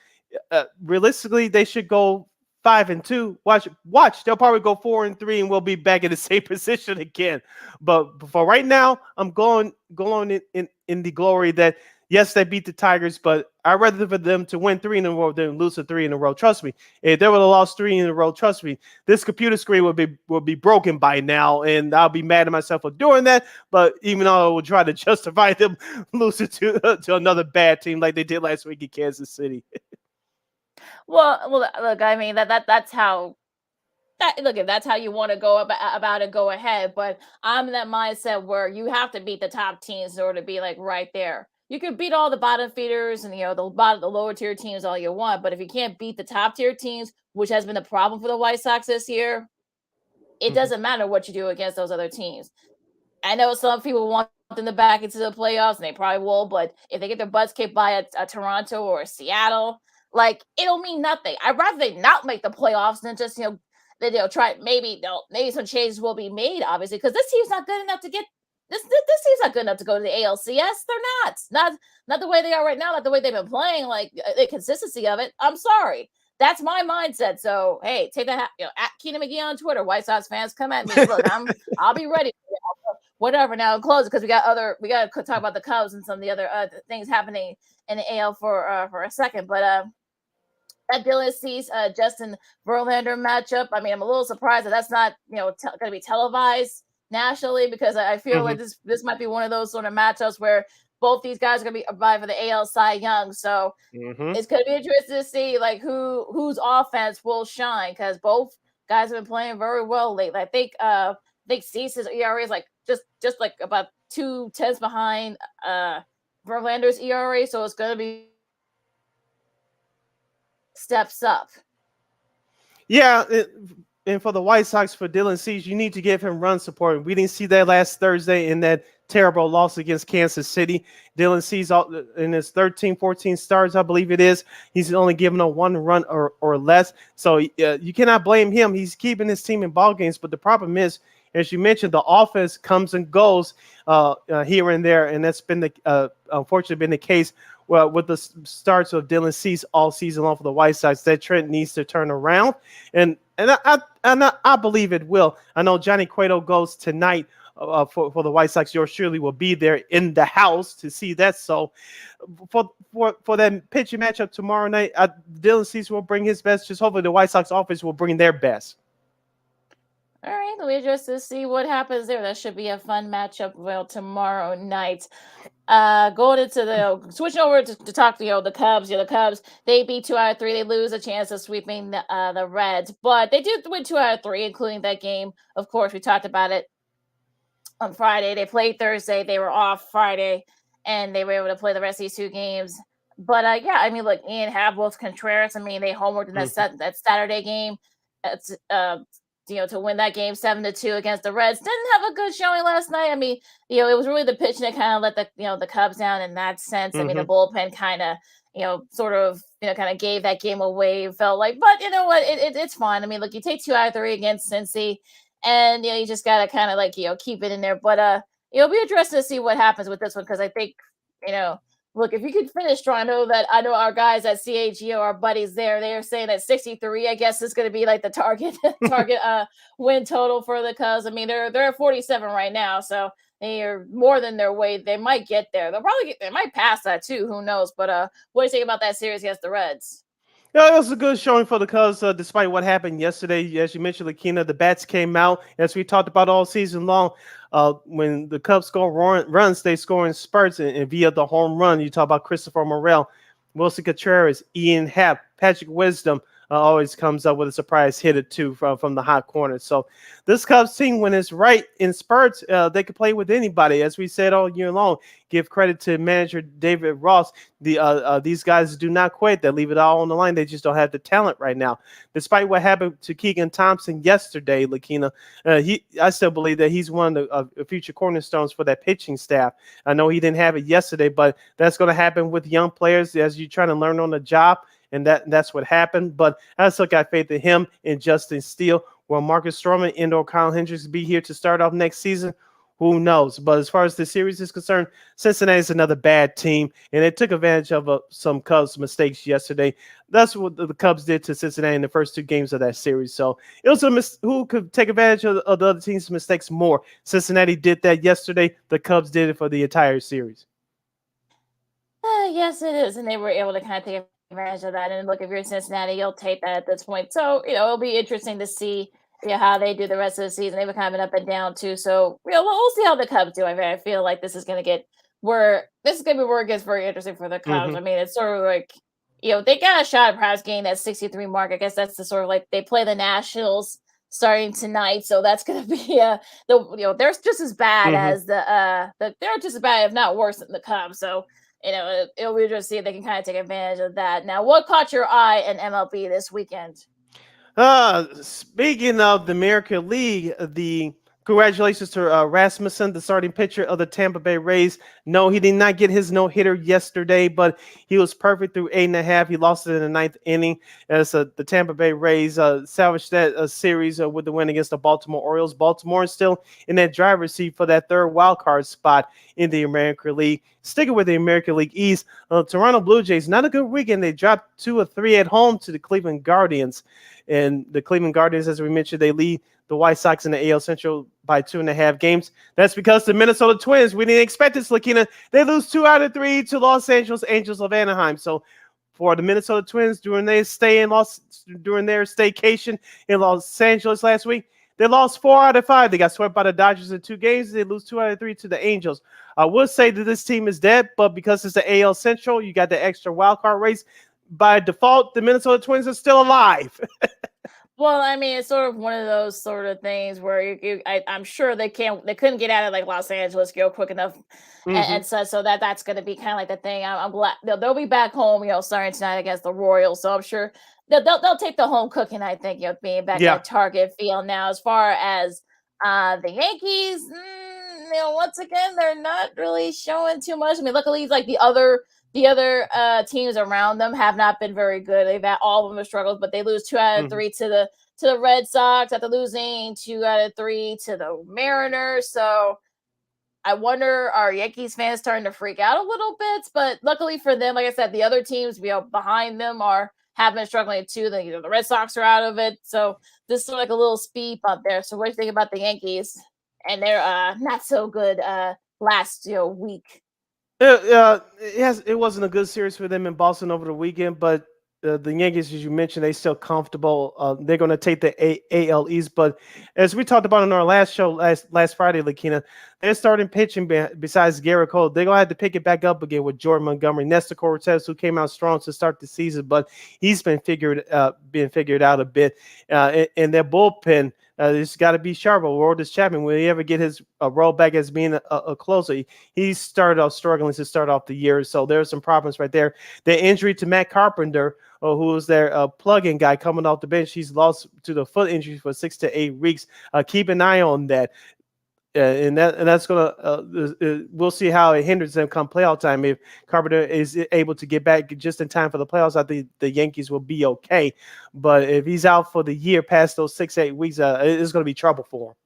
Realistically, they should go 5-2. Watch. They'll probably go 4-3, and we'll be back in the same position again. But for right now, I'm going in the glory that yes, they beat the Tigers, but I'd rather for them to win 3 in a row than lose 3 in a row. Trust me. If they would have lost 3 in a row, trust me, this computer screen would be broken by now, and I'll be mad at myself for doing that. But even though I will try to justify them losing to another bad team like they did last week in Kansas City. Well, look, I mean that's how. If that's how you want to go about it, go ahead. But I'm in that mindset where you have to beat the top teams in order to be like right there. You can beat all the bottom feeders and the lower tier teams all you want, but if you can't beat the top tier teams, which has been the problem for the White Sox this year, it doesn't matter what you do against those other teams. I know some people want them to back into the playoffs, and they probably will, but if they get their butts kicked by a Toronto or a Seattle, like, it'll mean nothing. I'd rather they not make the playoffs than just, they'll try, maybe some changes will be made, obviously, because this team's not good enough to get this team's not good enough to go to the ALCS. They're not the way they are right now, not the way they've been playing, like the consistency of it. I'm sorry. That's my mindset. So hey, take that, at Keenan McGee on Twitter. White Sox fans, come at me. Look, I'll be ready. Whatever. Now close it because we got to talk about the Cubs and some of the other things happening in the AL for a second. But that Dylan Cease Justin Verlander matchup. I mean, I'm a little surprised that that's not going to be televised nationally, because I feel like this might be one of those sort of matchups where both these guys are going to be vying for the AL Cy Young. So it's going to be interesting to see like whose offense will shine, because both guys have been playing very well lately. I think Cease's ERA is like just like about 2/10 behind Verlander's ERA, so it's going to be steps up. Yeah, and for the White Sox, for Dylan Cease, you need to give him run support. We didn't see that last Thursday in that terrible loss against Kansas City. Dylan Cease, in his 13, 14 starts, I believe it is, he's only given a 1 run or less. So you cannot blame him. He's keeping his team in ball games. But the problem is, as you mentioned, the offense comes and goes here and there, and that's been unfortunately been the case. Well, with the starts of Dylan Cease all season long for the White Sox, that trend needs to turn around, and I believe it will. I know Johnny Cueto goes tonight for the White Sox. Yours surely will be there in the house to see that. So for that pitching matchup tomorrow night, Dylan Cease will bring his best. Just hopefully the White Sox offense will bring their best. All right, we just to see what happens there. That should be a fun matchup tomorrow night. Going into switching over to talk to the Cubs. The Cubs, they beat 2 out of 3. They lose a chance of sweeping the Reds, but they did win 2 out of 3, including that game. Of course, we talked about it on Friday. They played Thursday. They were off Friday, and they were able to play the rest of these 2 games. But yeah, I mean, look, Ian Havel's Contreras. I mean, they homered in that Saturday game. It's to win that game 7-2 against the Reds. Didn't have a good showing last night. I mean, it was really the pitching that kind of let the Cubs down in that sense. I mean, the bullpen kind of, kind of gave that game away. Felt like, but you know what? It's fine. I mean, look, you take 2 out of 3 against Cincy, and you just gotta kind of keep it in there. But it'll be interesting to see what happens with this one, because I think look, if you could finish strong, I know our guys at CHGO, our buddies there, they are saying that 63, I guess, is going to be like the target win total for the Cubs. I mean, they're at 47 right now, so they are more than their weight. They might get there. They might pass that too. Who knows? But what do you think about that series against the Reds? Yeah, it was a good showing for the Cubs, despite what happened yesterday. As you mentioned, Lakeena, the bats came out, as we talked about all season long. When the Cubs score runs, they score in spurts, and via the home run. You talk about Christopher Morel, Wilson Contreras, Ian Happ, Patrick Wisdom always comes up with a surprise hit or two from the hot corner. So this Cubs team, when it's right in spurts, they can play with anybody. As we said all year long, give credit to manager David Ross. These guys do not quit. They leave it all on the line. They just don't have the talent right now. Despite what happened to Keegan Thompson yesterday, Lakeena, I still believe that he's one of the future cornerstones for that pitching staff. I know he didn't have it yesterday, but that's going to happen with young players as you're trying to learn on the job. And that's what happened. But I still got faith in him and Justin Steele. Will Marcus Stroman and/or Kyle Hendricks be here to start off next season? Who knows? But as far as the series is concerned, Cincinnati is another bad team, and they took advantage of some Cubs mistakes yesterday. That's what the Cubs did to Cincinnati in the first 2 games of that series. So it was who could take advantage of the other team's mistakes more. Cincinnati did that yesterday. The Cubs did it for the entire series. Yes, it is, and they were able to kind of take advantage of that. And look, if you're in Cincinnati, you'll take that at this point. So it'll be interesting to see how they do the rest of the season. They've kind of been up and down too. So we'll see how the Cubs do. I mean, I feel like this is going to be where it gets very interesting for the Cubs. I mean, it's sort of like they got a shot at perhaps getting that 63 mark. I guess that's the sort of like they play the Nationals starting tonight, so that's going to be they're just as bad as they're just as bad, if not worse, than the Cubs. So it'll be interesting to see if they can kind of take advantage of that. Now, what caught your eye in MLB this weekend? Speaking of the American League, the congratulations to Rasmussen, the starting pitcher of the Tampa Bay Rays. No, he did not get his no-hitter yesterday, but he was perfect through 8.5. He lost it in the ninth inning as the Tampa Bay Rays salvaged that series with the win against the Baltimore Orioles. Baltimore is still in that driver's seat for that third wild card spot in the American League. Sticking with the American League East, Toronto Blue Jays, not a good weekend. They dropped 2 or 3 at home to the Cleveland Guardians. And the Cleveland Guardians, as we mentioned, they lead the White Sox in the AL Central by 2.5 games. That's because the Minnesota Twins, we didn't expect this, Lakeena. They lose 2 out of 3 to Los Angeles Angels of Anaheim. So for the Minnesota Twins during their staycation in Los Angeles last week, they lost 4 out of 5. They got swept by the Dodgers in 2 games. They lose 2 out of 3 to the Angels. I would say that this team is dead, but because it's the AL Central, you got the extra wild card race. By default, the Minnesota Twins are still alive. Well, I mean, it's sort of one of those sort of things where I'm sure they couldn't get out of like Los Angeles quick enough, and so that's going to be kind of like the thing. I'm glad they'll be back home, starting tonight against the Royals. So I'm sure they'll take the home cooking. I think being back at Target Field now. As far as the Yankees, once again they're not really showing too much. I mean, luckily, like the other teams around them have not been very good. They've had all of them have struggled, but they lose 2 out of 3 to the Red Sox after losing 2 out of 3 to the Mariners. So I wonder, are Yankees fans starting to freak out a little bit? But luckily for them, like I said, the other teams behind them have been struggling too. The Red Sox are out of it. So this is like a little speed bump there. So what do you think about the Yankees and their not so good last week? It wasn't a good series for them in Boston over the weekend, but the Yankees, as you mentioned, they still comfortable. They're going to take the AL East, but as we talked about on our last show last Friday, Lakeena, they're starting pitching besides Garrett Cole. They're going to have to pick it back up again with Jordan Montgomery, Nestor Cortez, who came out strong to start the season, but he's been figured out a bit. In their bullpen, it's got to be sharp. World champion. Will he ever get his role back as being a closer? He started off struggling to start off the year, so there's some problems right there. The injury to Matt Carpenter, who was their plug-in guy coming off the bench, he's lost to the foot injury for 6 to 8 weeks. Keep an eye on that. And that's gonna we'll see how it hinders them come playoff time. If Carpenter is able to get back just in time for the playoffs, I think the Yankees will be okay. But if he's out for the year past those 6-8 weeks, it's gonna be trouble for him.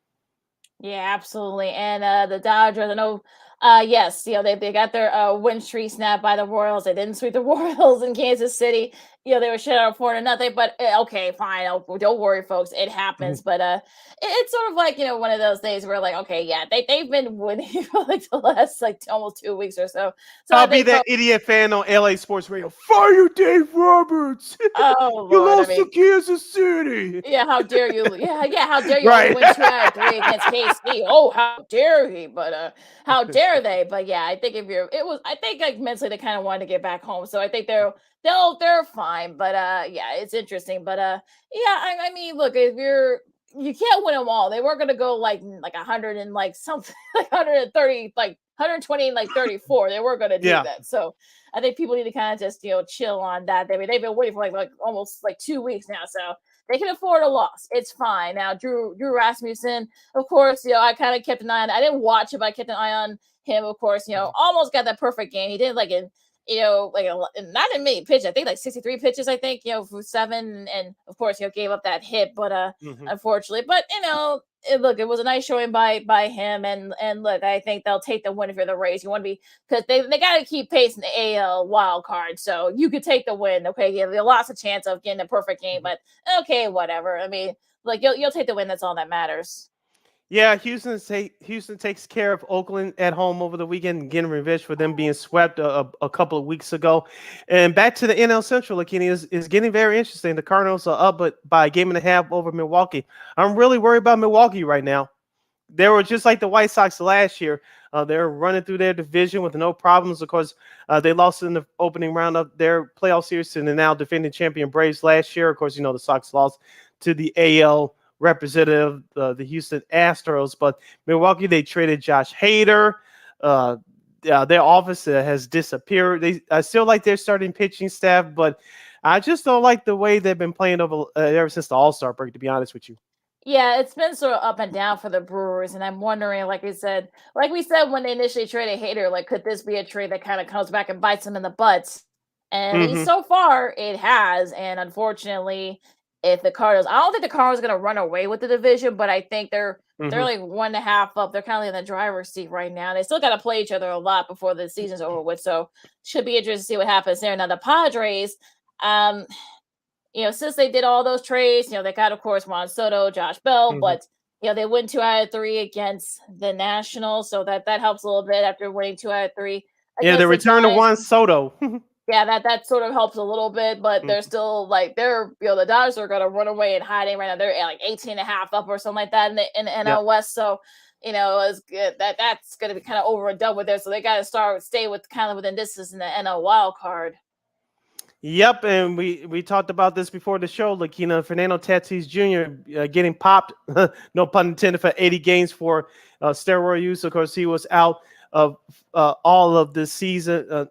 Yeah, absolutely. And the Dodgers, I know, yes, they got their win streak snapped by the Royals. They didn't sweep the Royals in Kansas City. They were shut out 4-0. But okay, fine. Don't worry, folks. It happens. But it's sort of like one of those days where like, okay, yeah, they've been winning for like the last like almost 2 weeks or so. So I'll be that idiot fan on LA Sports Radio. Fire Dave Roberts. Oh, you lost to Kansas City. Yeah, how dare you? Yeah, how dare you Right. only win 2 out of 3 against KC? Oh, how dare he? But how dare they? But yeah, I think I think like mentally they kind of wanted to get back home. So I think they're fine. But yeah, it's interesting. But yeah, I mean, look, if you can't win them all. They weren't going to go like 100 and like something like 130, like 120 and like 34. They weren't going to do that. So I think people need to kind of just chill on that. They've been waiting for like almost like 2 weeks now, so they can afford a loss. It's fine. Now Drew Rasmussen, of course, I kind of kept an eye on. I didn't watch it, but I kept an eye on him. Of course, almost got that perfect game. He did like in not in many pitches. I think like 63 pitches. I think for 7, and of course gave up that hit, but unfortunately, but look, it was a nice showing by him, and look, I think they'll take the win for the Rays. You want to be, because they got to keep pace in the AL wild card, so you could take the win. Okay, you have lots of chance of getting a perfect game, but okay, whatever. I mean, like you'll take the win. That's all that matters. Yeah, Houston takes care of Oakland at home over the weekend, getting revenge for them being swept a couple of weeks ago. And back to the NL Central, Lakeena, is getting very interesting. The Cardinals are up by a 1.5 over Milwaukee. I'm really worried about Milwaukee right now. They were just like the White Sox last year. They're running through their division with no problems. Of course, they lost in the opening round of their playoff series to the now defending champion Braves last year. Of course, the Sox lost to the AL representative, the Houston Astros, but Milwaukee, they traded Josh Hader. Their office has disappeared. I still like their starting pitching staff, but I just don't like the way they've been playing over ever since the All-Star break, to be honest with you. Yeah, it's been sort of up and down for the Brewers, and I'm wondering, like we said when they initially traded Hader, like, could this be a trade that kind of comes back and bites them in the butt? And at least so far, it has. And unfortunately, if the Cardinals, I don't think the Cardinals are going to run away with the division, but I think they're like 1.5 up. They're kind of in the driver's seat right now. They still got to play each other a lot before the season's over with, so should be interesting to see what happens there. Now the Padres, since they did all those trades, they got, of course, Juan Soto, Josh Bell, but they win 2 out of 3 against the Nationals, so that helps a little bit after winning 2 out of 3. Yeah, the return of Juan Soto. Yeah, that sort of helps a little bit, but they're still like the Dodgers are going to run away and hiding right now. They're at like 18.5 up or something like that in the NL West. So it's good that's going to be kind of over and done with there. So they got to stay with kind of within distance in the NL wild card. Yep, and we talked about this before the show. Lakeena, Fernando Tatis Jr. Getting popped, no pun intended, for 80 games for steroid use. Of course, he was out of all of this season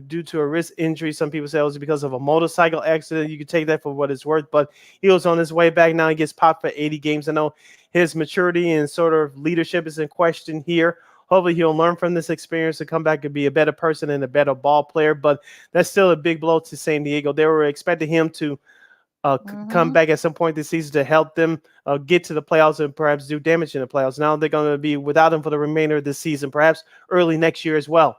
due to a wrist injury. Some people say it was because of a motorcycle accident. You can take that for what it's worth, but he was on his way back. Now he gets popped for 80 games. I know his maturity and sort of leadership is in question here. Hopefully he'll learn from this experience and come back and be a better person and a better ball player, but that's still a big blow to San Diego. They were expecting him to come back at some point this season to help them get to the playoffs and perhaps do damage in the playoffs. Now they're going to be without him for the remainder of the season, perhaps early next year as well.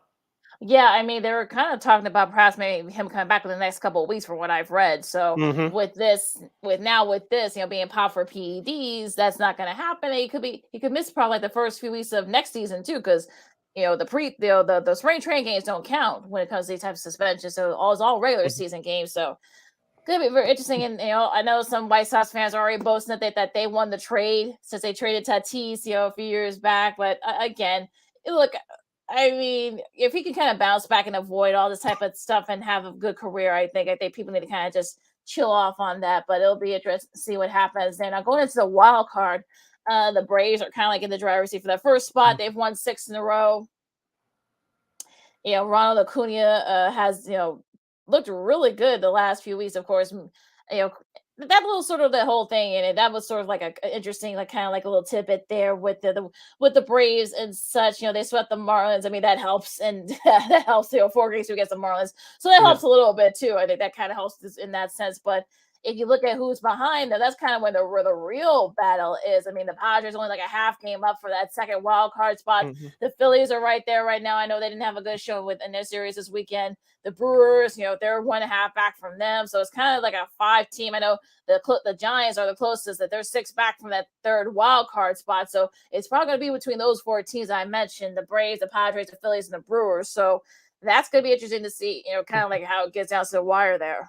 Yeah, I mean, they were kind of talking about perhaps maybe him coming back in the next couple of weeks from what I've read. So with this, being popped for PEDs, that's not going to happen. He could miss probably the first few weeks of next season too, because the spring training games don't count when it comes to these types of suspensions. So it's all regular season games. So could be very interesting. And I know some White Sox fans are already boasting that they won the trade since they traded Tatis, a few years back. But again, look, I mean, if he can kind of bounce back and avoid all this type of stuff and have a good career, I think people need to kind of just chill off on that. But it'll be interesting to see what happens there. Now going into the wild card, the Braves are kind of like in the driver's seat for that first spot. They've won 6 in a row. Ronald Acuna has looked really good the last few weeks. Of course, that little sort of the whole thing in it. That was sort of like a interesting, like kind of like a little tidbit there with the Braves and such. They swept the Marlins. I mean, that helps, and that helps. 4 games against the Marlins, so that helps a little bit too. I think that kind of helps in that sense. But if you look at who's behind them, that's kind of where the real battle is. I mean, the Padres only like a half game up for that second wild card spot. The Phillies are right there right now. I know they didn't have a good show in their series this weekend. The Brewers, they're 1.5 back from them. So it's kind of like a 5-team. I know the Giants are the closest, that they're 6 back from that third wild card spot. So it's probably going to be between those 4 teams I mentioned, the Braves, the Padres, the Phillies, and the Brewers. So that's going to be interesting to see, kind of like how it gets down to the wire there.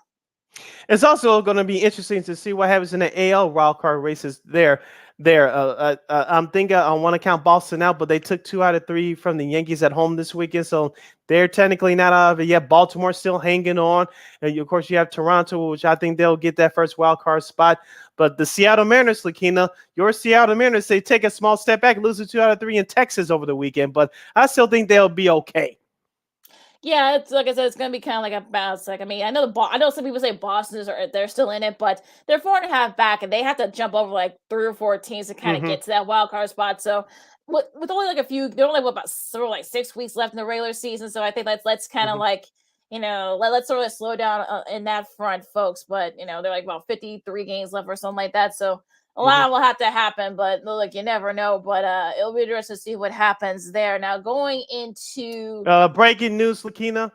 It's also going to be interesting to see what happens in the AL wildcard races there. I'm thinking I want to count Boston out, but they took 2 out of 3 from the Yankees at home this weekend, so they're technically not out of it yet. Baltimore's still hanging on, and of course you have Toronto, which I think they'll get that first wildcard spot. But the Seattle Mariners, Lakeena, your Seattle Mariners, they take a small step back, losing 2 out of 3 in Texas over the weekend, but I still think they'll be okay. Yeah, it's like I said, it's gonna be kind of like a bounce. Like, I mean, I know some people say Boston they're still in it, but they're 4.5 back, and they have to jump over like 3 or 4 teams to kind of get to that wild card spot. So with only like they're only about sort of like 6 weeks left in the regular season. So I think let's kind of like let's sort of slow down in that front, folks. But they're like about 53 games left or something like that. So a lot will have to happen, but look, you never know. But it'll be interesting to see what happens there. Now going into breaking news, Lakeena,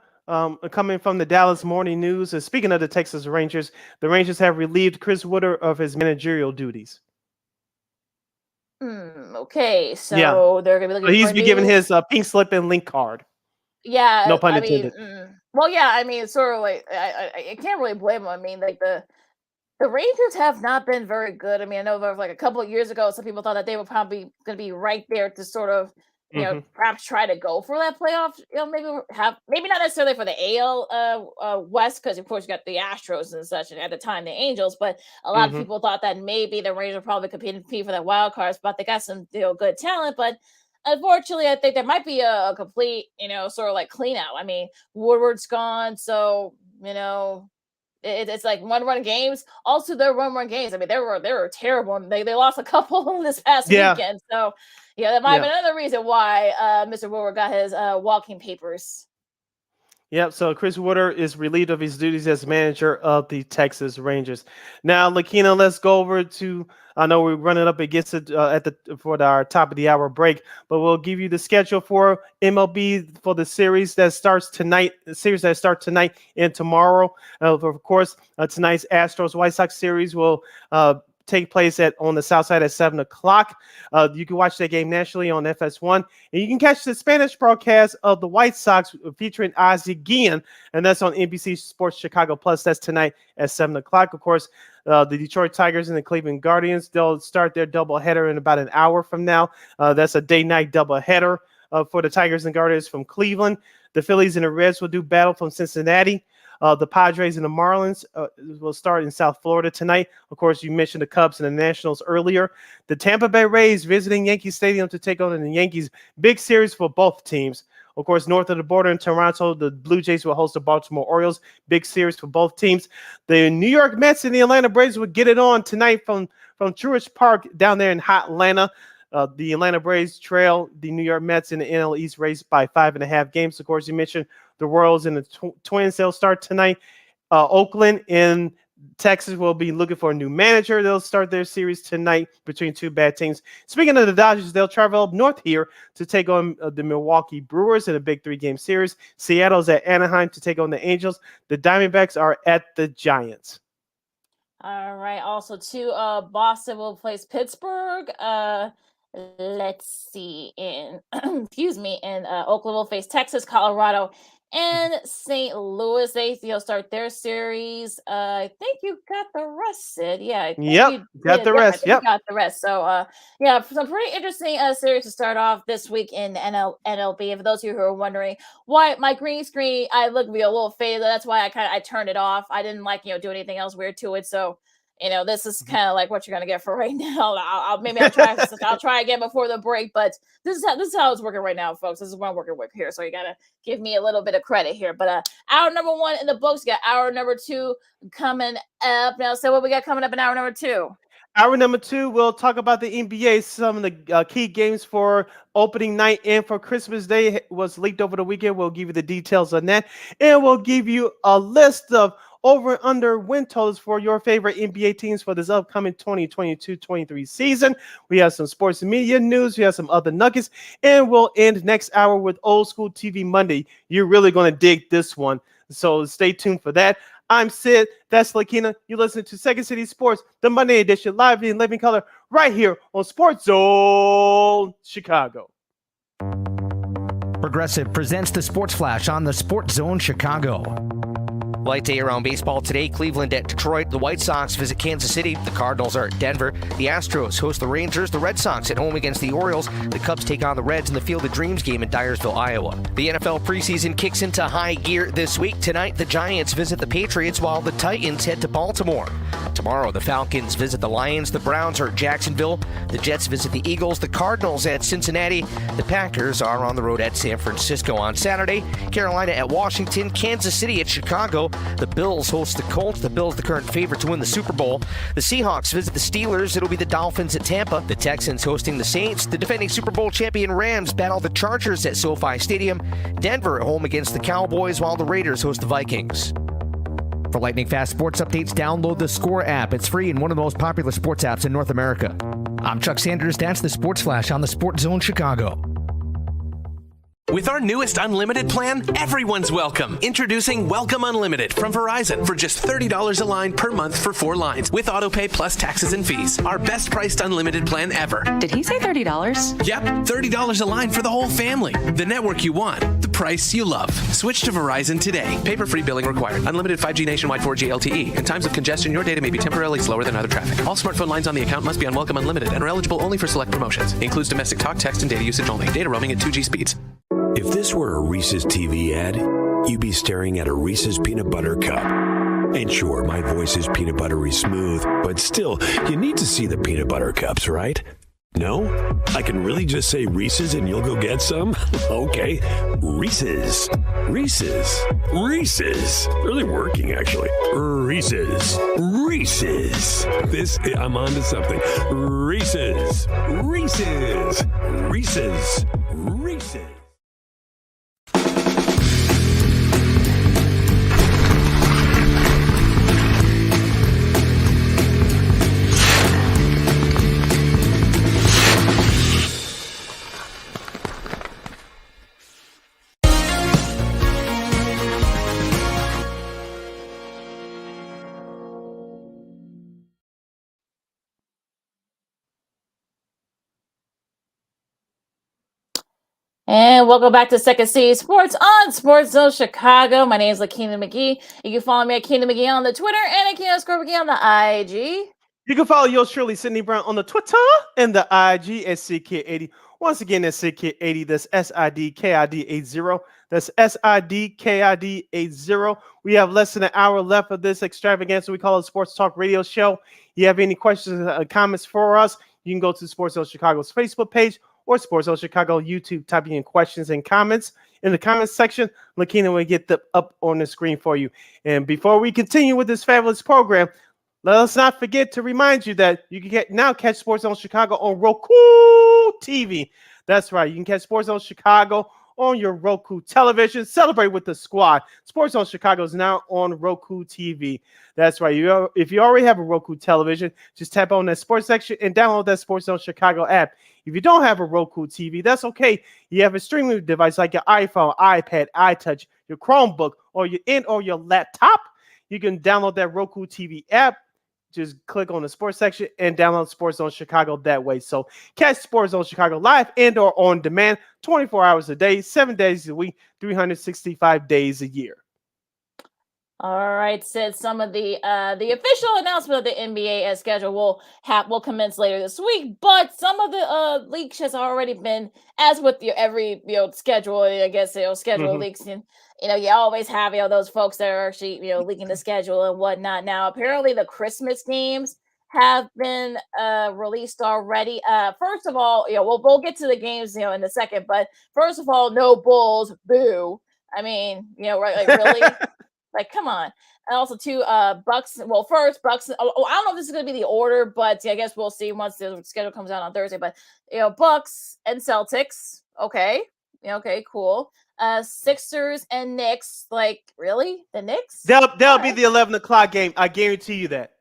coming from the Dallas Morning News. And speaking of the Texas Rangers, the Rangers have relieved Chris Woodder of his managerial duties. Okay, so they're gonna be looking. So he's given his pink slip and link card. Yeah, no pun intended. Well, yeah, I mean, it's sort of like I can't really blame them. I mean, like the Rangers have not been very good. I mean, I know like a couple of years ago, some people thought that they were probably going to be right there to sort of, perhaps try to go for that playoff. Maybe not necessarily for the AL West, because of course you got the Astros and such, and at the time the Angels. But a lot of people thought that maybe the Rangers probably compete for that wild card spot. They got some good talent, but unfortunately, I think there might be a complete, sort of like clean out. I mean, Woodward's gone, so It's like one-run games. Also, their one-run games. I mean, they were terrible. And they lost a couple this past weekend. So, yeah, that might have been another reason why Mr. Woodward got his walking papers. Yep. So Chris Woodward is relieved of his duties as manager of the Texas Rangers. Now, Lakeena, let's go over to. I know we're running up against it for our top of the hour break, but we'll give you the schedule for MLB for the series that starts tonight. The series that starts tonight and tomorrow. Of course, tonight's Astros White Sox series will take place on the south side at 7 o'clock. You can watch that game nationally on FS1, and you can catch the Spanish broadcast of the White Sox featuring Ozzie Guillen, and that's on NBC Sports Chicago Plus. That's tonight at 7 o'clock. Of course, the Detroit Tigers and the Cleveland Guardians, they'll start their doubleheader in about an hour from now. That's a day-night doubleheader for the Tigers and Guardians from Cleveland. The Phillies and the Reds will do battle from Cincinnati. The Padres and the Marlins will start in South Florida tonight. Of course, you mentioned the Cubs and the Nationals earlier. The Tampa Bay Rays visiting Yankee Stadium to take on the Yankees. Big series for both teams. Of course, north of the border in Toronto, the Blue Jays will host the Baltimore Orioles. Big series for both teams. The New York Mets and the Atlanta Braves will get it on tonight from Truist Park down there in hot Atlanta. The Atlanta Braves trail the New York Mets in the NL East race by 5.5 games. Of course, you mentioned the Royals and the Twins. They'll start tonight. Oakland and Texas will be looking for a new manager. They'll start their series tonight between two bad teams. Speaking of the Dodgers, they'll travel up north here to take on the Milwaukee Brewers in a big 3-game series. Seattle's at Anaheim to take on the Angels. The Diamondbacks are at the Giants. All right. Also, too, Boston will place Pittsburgh. Let's see. In Oakland will face Texas, Colorado, and St. Louis. They'll start their series. I think you got the rest, Sid. Yeah. Got the rest. Got the rest. So, some pretty interesting series to start off this week in NLB. And for those of you who are wondering why my green screen, I look be a little faded. That's why I turned it off. I didn't do anything else weird to it. So, this is kind of like what you're gonna get for right now. I'll try again before the break, but this is how it's working right now, folks. This is what I'm working with here, so you gotta give me a little bit of credit here. But hour number 1 in the books, got hour number 2 coming up now. So what we got coming up in hour number 2? Hour number 2, we'll talk about the NBA. Some of the key games for opening night and for Christmas Day was leaked over the weekend. We'll give you the details on that, and we'll give you a list of over and under win totals for your favorite NBA teams for this upcoming 2022-23 season. We have some sports and media news. We have some other nuggets, and we'll end next hour with Old School TV Monday. You're really going to dig this one, so stay tuned for that. I'm Sid. That's Lakeena. You're listening to Second City Sports, the Monday edition, live in living color, right here on Sports Zone Chicago. Progressive presents the Sports Flash on the Sports Zone Chicago. Light day around baseball today. Cleveland at Detroit. The White Sox visit Kansas City. The Cardinals are at Denver. The Astros host the Rangers. The Red Sox at home against the Orioles. The Cubs take on the Reds in the Field of Dreams game in Dyersville, Iowa. The NFL preseason kicks into high gear this week. Tonight, the Giants visit the Patriots while the Titans head to Baltimore. Tomorrow, the Falcons visit the Lions. The Browns are at Jacksonville. The Jets visit the Eagles. The Cardinals at Cincinnati. The Packers are on the road at San Francisco on Saturday. Carolina at Washington. Kansas City at Chicago. The Bills host the Colts. The Bills, the current favorite to win the Super Bowl. The Seahawks visit the Steelers. It'll be the Dolphins at Tampa. The Texans hosting the Saints. The defending Super Bowl champion Rams battle the Chargers at SoFi Stadium. Denver at home against the Cowboys, while the Raiders host the Vikings. For lightning fast sports updates, download the Score app. It's free and one of the most popular sports apps in North America. I'm Chuck Sanders. That's the Sports Flash on the Sports Zone Chicago. With our newest unlimited plan, everyone's welcome. Introducing Welcome Unlimited from Verizon for just $30 a line per month for 4 lines with autopay plus taxes and fees. Our best priced unlimited plan ever. Did he say $30? Yep, $30 a line for the whole family. The network you want, the price you love. Switch to Verizon today. Paper-free billing required. Unlimited 5G nationwide 4G LTE. In times of congestion, your data may be temporarily slower than other traffic. All smartphone lines on the account must be on Welcome Unlimited and are eligible only for select promotions. Includes domestic talk, text, and data usage only. Data roaming at 2G speeds. If this were a Reese's TV ad, you'd be staring at a Reese's peanut butter cup. And sure, my voice is peanut buttery smooth, but still, you need to see the peanut butter cups, right? No? I can really just say Reese's and you'll go get some? Okay. Reese's. Reese's. Reese's. Really working, actually. Reese's. Reese's. I'm on to something. Reese's. Reese's. Reese's. Reese's. And welcome back to Second City Sports on Sports Zone Chicago. My name is Lakeena McGee. You can follow me at Keena McGee on the Twitter and at Keena_McGee on the IG. You can follow yours truly, Sydney Brown, on the Twitter and the IG at SidKid80. Once again, that's SidKid80. That's SIDKID80. That's SIDKID80. We have less than an hour left of this extravaganza we call a Sports Talk Radio Show. You have any questions or comments for us, you can go to Sports Zone Chicago's Facebook page or Sports Zone Chicago YouTube, typing in questions and comments in the comments section. Lakeena will get them up on the screen for you. And before we continue with this fabulous program, let us not forget to remind you that you can now catch Sports Zone Chicago on Roku TV. That's right. You can catch Sports Zone Chicago on your Roku television. Celebrate with the squad. Sports Zone Chicago is now on Roku TV. That's right. If you already have a Roku television, just tap on that sports section and download that Sports Zone Chicago app. If you don't have a Roku TV, that's okay. You have a streaming device like your iPhone, iPad, iTouch, your Chromebook, or your laptop. You can download that Roku TV app. Just click on the sports section and download Sports Zone Chicago that way. So catch Sports Zone Chicago live and or on demand 24 hours a day, 7 days a week, 365 days a year. All right, Sid. Some of the official announcement of the NBA schedule will commence later this week, but some of the leaks has already been, as with every schedule. I guess schedule leaks, and you always have those folks that are actually leaking the schedule and whatnot. Now, apparently, the Christmas games have been released already. First of all, we'll get to the games in a second, but first of all, no Bulls, boo. I mean, right, like really. Like, come on. And also, too, Bucks. Well, first, Bucks. I don't know if this is going to be the order, but I guess we'll see once the schedule comes out on Thursday. But, Bucks and Celtics. Okay. Okay, cool. Sixers and Knicks. Like, really? The Knicks? That'll be the 11 o'clock game. I guarantee you that.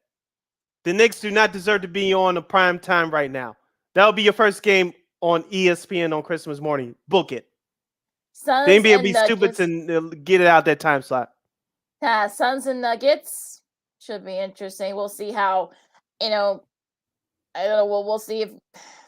The Knicks do not deserve to be on the prime time right now. That'll be your first game on ESPN on Christmas morning. Book it. Suns the NBA will be Nuggets. stupid to get it out that time slot. Suns and Nuggets should be interesting. We'll see how, I don't know. We'll see if,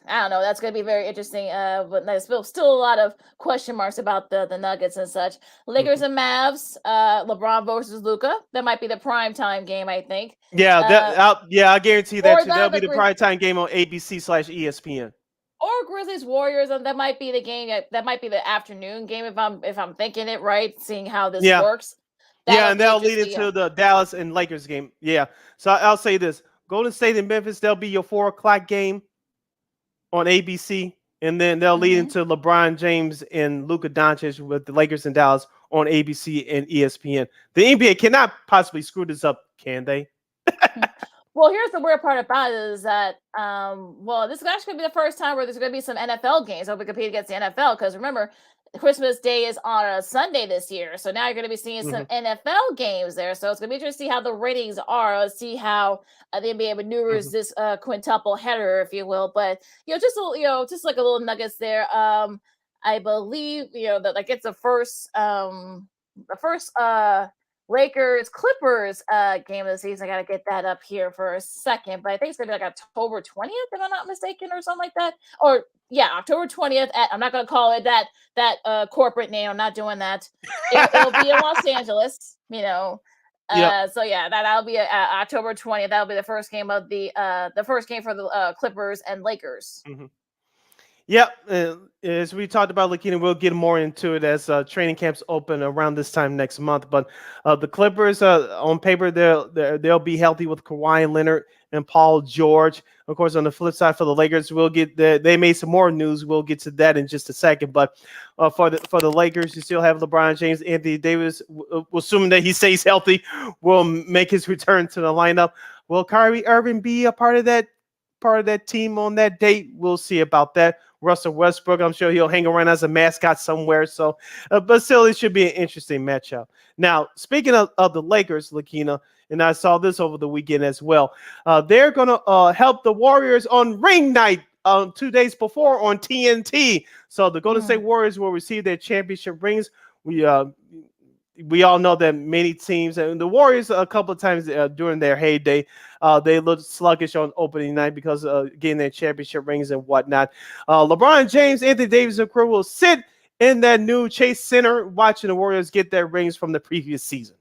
I don't know. That's going to be very interesting. But there's still a lot of question marks about the Nuggets and such. Lakers and Mavs, LeBron versus Luka. That might be the prime time game, I think. Yeah, I guarantee that too. That'll be the prime time game on ABC/ESPN. Or Grizzlies Warriors. That might be the game. That might be the afternoon game if I'm thinking it right, seeing how this works. And they'll lead into the Dallas and Lakers game. Yeah. So I'll say this. Golden State and Memphis, they'll be your 4 o'clock game on ABC. And then they'll lead into LeBron James and Luka Doncic with the Lakers and Dallas on ABC and ESPN. The NBA cannot possibly screw this up, can they? Well, here's the weird part about it is that, this is actually going to be the first time where there's going to be some NFL games that we compete against the NFL. Because remember, Christmas Day is on a Sunday this year. So now you're going to be seeing some NFL games there. So it's going to be interesting to see how the ratings are. Let's see how the NBA maneuvers this quintuple header, if you will. But, just like a little nuggets there. I believe, that like it's the first Lakers Clippers game of the season. I got to get that up here for a second, but I think it's gonna be like October 20th, if I'm not mistaken, or something like that. Or yeah, October 20th. I'm not gonna call it that corporate name. I'm not doing that. It'll be in Los Angeles, So yeah, that'll be October 20th. That'll be the first game of the first game for the Clippers and Lakers. Yep. As we talked about, Lakeena, we'll get more into it as training camps open around this time next month. But the Clippers, on paper, they'll be healthy with Kawhi Leonard and Paul George. Of course, on the flip side for the Lakers, they made some more news. We'll get to that in just a second. But for the Lakers, you still have LeBron James, Anthony Davis, assuming that he stays healthy, will make his return to the lineup. Will Kyrie Irving be a part of that team on that date? We'll see about that. Russell Westbrook, I'm sure he'll hang around as a mascot somewhere. So, but still, it should be an interesting matchup. Now, speaking of the Lakers, Lakeena, and I saw this over the weekend as well. They're going to help the Warriors on ring night 2 days before on TNT. So the Golden State Warriors will receive their championship rings. We all know that many teams, and the Warriors a couple of times during their heyday, they looked sluggish on opening night because getting their championship rings and whatnot. LeBron James, Anthony Davis, and crew will sit in that new Chase Center watching the Warriors get their rings from the previous season.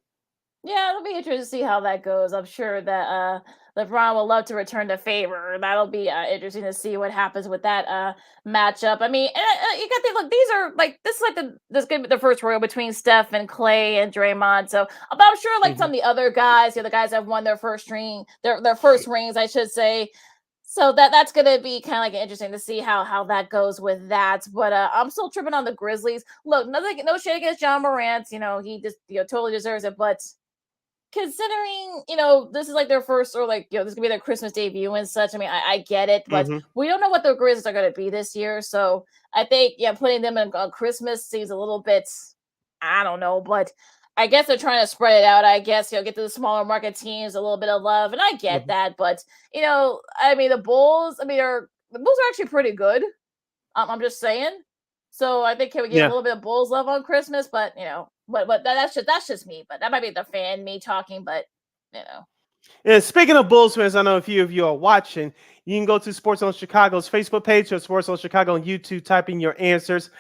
Yeah, it'll be interesting to see how that goes. I'm sure that LeBron will love to return the favor. That'll be interesting to see what happens with that matchup. I mean, you got to think, look, this is like this could be the first royal between Steph and Clay and Draymond. So, but I'm sure like some of the other guys, the guys that have won their first first rings, I should say. So that's gonna be kind of like interesting to see how that goes with that. But I'm still tripping on the Grizzlies. Look, no shade against John Morant. He just totally deserves it, but considering this is like their first, or like this could be their Christmas debut and such. I mean, I get it, but we don't know what the Grizzlies are going to be this year. So I think putting them on Christmas seems a little bit, I don't know, but I guess they're trying to spread it out. I guess get to the smaller market teams a little bit of love, and I get that. But I mean, the Bulls. I mean, the Bulls are actually pretty good. I'm just saying. So I think can we get a little bit of Bulls love on Christmas? But but that's just me. But that might be the fan me talking. But Yeah, speaking of Bulls fans, I know a few of you are watching. You can go to Sports Zone Chicago's Facebook page or Sports Zone Chicago on YouTube. Type in your answers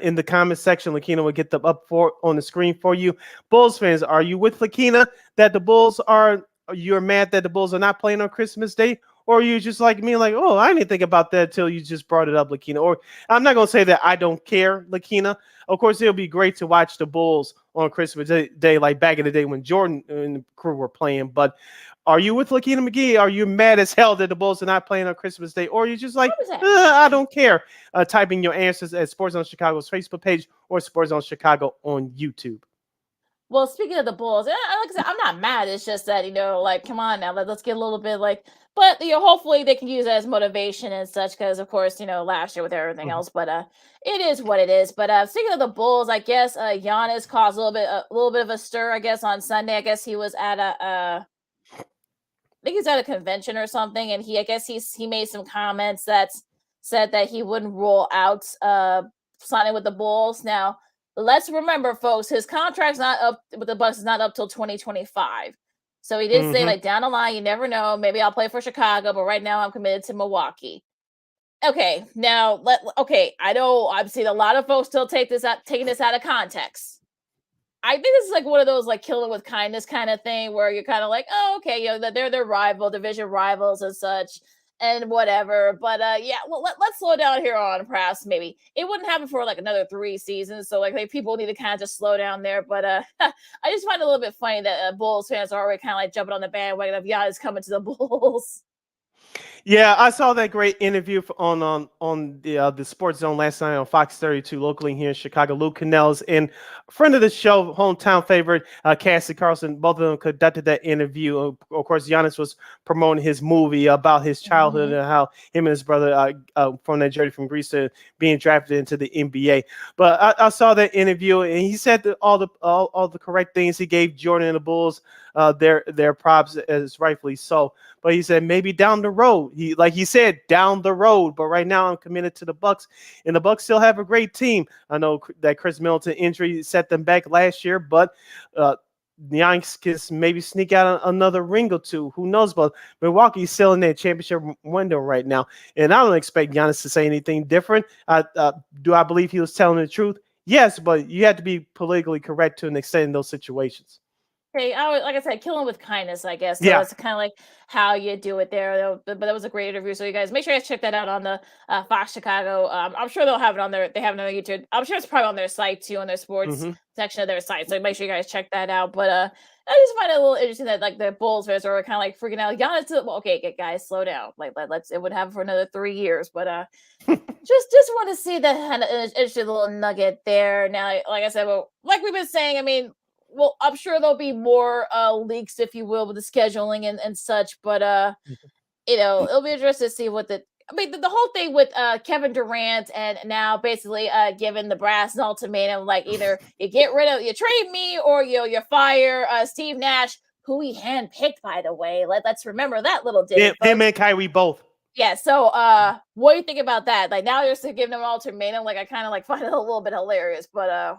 in the comment section. Lakeena will get them up on the screen for you. Bulls fans, are you with Lakeena that you're mad that the Bulls are not playing on Christmas Day? Or are you just like me, like, oh, I didn't think about that until you just brought it up, Lakeena? Or I'm not going to say that I don't care, Lakeena. Of course, it'll be great to watch the Bulls on Christmas Day, like back in the day when Jordan and the crew were playing. But are you with Lakeena McGee? Are you mad as hell that the Bulls are not playing on Christmas Day? Or are you just like, I don't care? Typing your answers at Sports Zone Chicago's Facebook page or Sports Zone Chicago on YouTube. Well, speaking of the Bulls, like I said, I'm not mad. It's just that, like, come on now, let's get a little bit but hopefully they can use it as motivation and such, because of course, last year with everything else, but it is what it is. But speaking of the Bulls, I guess Giannis caused a little bit of a stir, I guess, on Sunday. I guess he was at I think he's at a convention or something, and I guess he made some comments that said that he wouldn't rule out signing with the Bulls. Now, let's remember, folks, his contract's not up with the Bucks is not up till 2025. So he did say, down the line, you never know. Maybe I'll play for Chicago, but right now I'm committed to Milwaukee. Okay, now I know I've seen a lot of folks still taking this out of context. I think this is like one of those killing with kindness kind of thing where you're kind of like, oh, okay, they're their division rivals and such. And whatever, but let's slow down here on perhaps maybe it wouldn't happen for another 3 seasons, so people need to kind of just slow down there. But I just find it a little bit funny that Bulls fans are already kind of jumping on the bandwagon of Giannis coming to the Bulls. Yeah, I saw that great interview on the Sports Zone last night on Fox 32 locally here in Chicago. Luke Cannells and a friend of the show, hometown favorite, Cassie Carlson, both of them conducted that interview. Of course, Giannis was promoting his movie about his childhood and how him and his brother from that journey from Greece to being drafted into the NBA. But I saw that interview, and he said all the correct things. He gave Jordan and the Bulls their props, as rightfully so. But he said maybe down the road. He said down the road. But right now I'm committed to the Bucks, and the Bucks still have a great team. I know that Chris Middleton injury set them back last year, but the Yankees can maybe sneak out another ring or two. Who knows? But Milwaukee's still in their championship window right now, and I don't expect Giannis to say anything different. Do I believe he was telling the truth? Yes, but you have to be politically correct to an extent in those situations. Hey, like I said, killing with kindness, I guess. So that's kind of like how you do it there. But that was a great interview. So you guys make sure you guys check that out on the Fox Chicago. I'm sure they'll have it on their. They have it on YouTube. I'm sure it's probably on their site too, on their Sports section of their site. So make sure you guys check that out. But I just find it a little interesting that like the Bulls fans are kind of like freaking out. Giannis, well, okay, guys, slow down. Like let's it would have for another 3 years. But just want to see that kind of interesting little nugget there. Now, like I said, well, like we've been saying, I mean, well, I'm sure there'll be more leaks, if you will, with the scheduling and such. But it'll be interesting to see what the whole thing with Kevin Durant and now basically giving the brass an ultimatum, like either you trade me or you fire Steve Nash, who he handpicked, by the way. Let's remember that little ditty. Him and Kyrie both. Yeah, so what do you think about that? Like now you're still giving them an ultimatum. Like I kind of like find it a little bit hilarious, but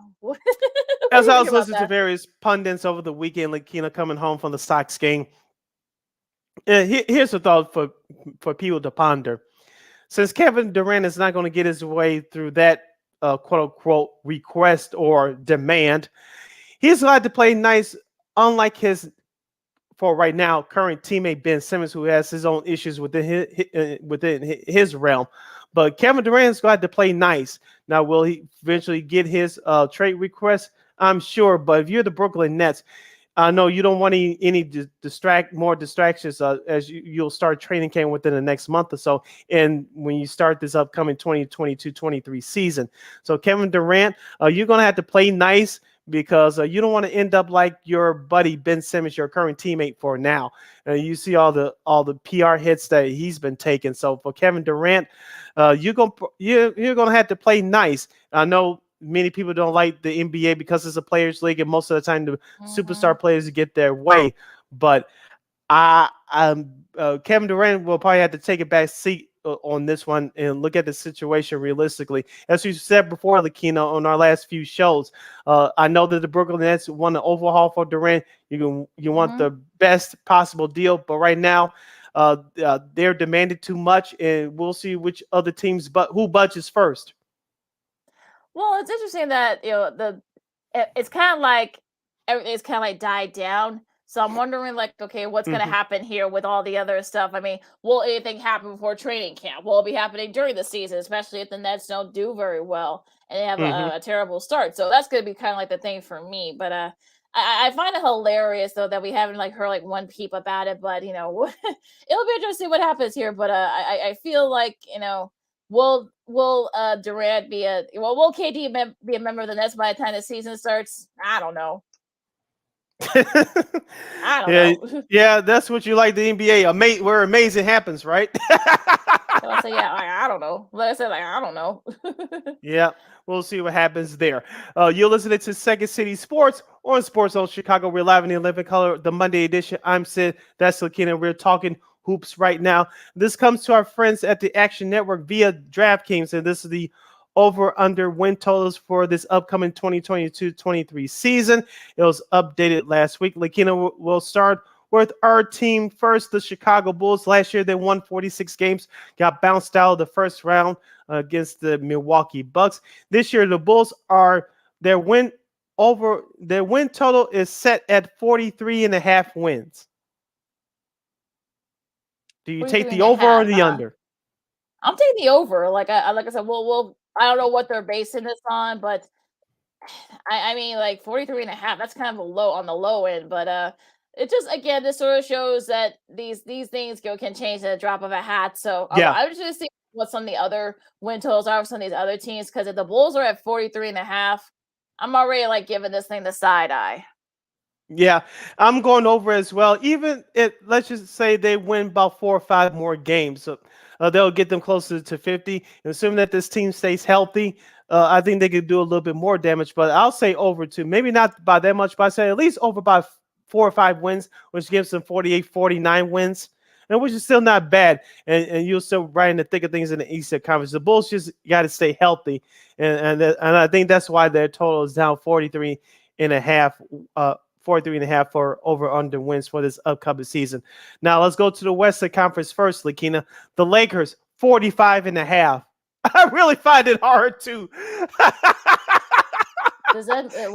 as I was listening to various pundits over the weekend, Lakeena coming home from the Sox game. Here's a thought for people to ponder. Since Kevin Durant is not going to get his way through that quote-unquote request or demand, he's allowed to play nice, unlike his, for right now, current teammate Ben Simmons, who has his own issues within his realm. But Kevin Durant's going to have to play nice. Now, will he eventually get his trade request? I'm sure. But if you're the Brooklyn Nets, I know you don't want any more distractions as you'll start training camp within the next month or so. And when you start this upcoming 2022-23 season. So Kevin Durant, you're going to have to play nice because you don't want to end up like your buddy Ben Simmons, your current teammate for now. You see all the PR hits that he's been taking. So for Kevin Durant, you're going to have to play nice. I know many people don't like the NBA because it's a players' league, and most of the time the superstar players get their way. But Kevin Durant will probably have to take a back seat on this one and look at the situation realistically. As you said before, Lakeena, on our last few shows, I know that the Brooklyn Nets want an overhaul for Durant. You want the best possible deal, but right now they're demanding too much, and we'll see which other teams who budgets first. Well, it's interesting that it's kind of like everything's kind of like died down. So I'm wondering, like, okay, what's going to happen here with all the other stuff? I mean, will anything happen before training camp? Will it be happening during the season, especially if the Nets don't do very well and they have a terrible start? So that's going to be kind of like the thing for me. But I find it hilarious though that we haven't like heard like one peep about it. But it'll be interesting what happens here. But I feel like will Durant will KD be a member of the Nets by the time the season starts? I don't know. I don't know. Yeah, that's what you like the NBA. Where amazing happens, right? So I say, I don't know. Like I said, I don't know. Yeah, we'll see what happens there. You're listening to Second City Sports on Sports Zone Chicago. We're live in the 11 color, the Monday edition. I'm Sid. That's Lakeena. We're talking hoops right now. This comes to our friends at the Action Network via DraftKings, and this is the over-under win totals for this upcoming 2022-23 season. It was updated last week. Lakeena will start with our team first, the Chicago Bulls. Last year, they won 46 games, got bounced out of the first round against the Milwaukee Bucks. This year, the Bulls their win total is set at 43.5 wins. Do you take the over or the under? I'm taking the over. Like I said, I don't know what they're basing this on, but I mean, like 43.5. That's kind of on the low end, but it just again, this sort of shows that these things can change at a drop of a hat. So I was just seeing what some of the other win totals are for some of these other teams, because if the Bulls are at 43.5, I'm already like giving this thing the side eye. Yeah, I'm going over as well. Even let's just say they win about 4 or 5 more games, so they'll get them closer to 50. And assuming that this team stays healthy, I think they could do a little bit more damage. But I'll say over to maybe not by that much, but I say at least over by 4 or 5 wins, which gives them 48, 49 wins, and which is still not bad. And you're still right in the thick of things in the Eastern Conference. The Bulls just got to stay healthy, and I think that's why their total is down 43.5. 43.5 for over-under wins for this upcoming season. Now, let's go to the Western Conference first, Lakeena. The Lakers, 45.5. I really find it hard to.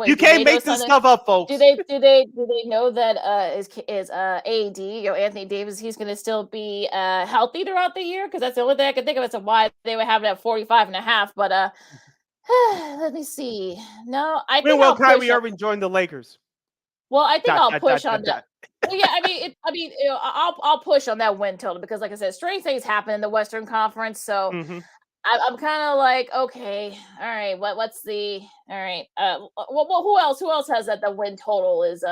You can't make this stuff up, folks. Do they know that is AD, Anthony Davis, he's going to still be healthy throughout the year? Because that's the only thing I can think of as to why they would have it at 45.5. But Let me see. No, I think Meanwhile, I'll push. Kyrie Irving joined the Lakers. Well, I think I'll push on Dot. that. Well, yeah, I'll push on that win total because, like I said, strange things happen in the Western Conference. So Mm-hmm. I'm kind of like, okay, all right, what's the all right? Well, who else? Who else has that? The win total is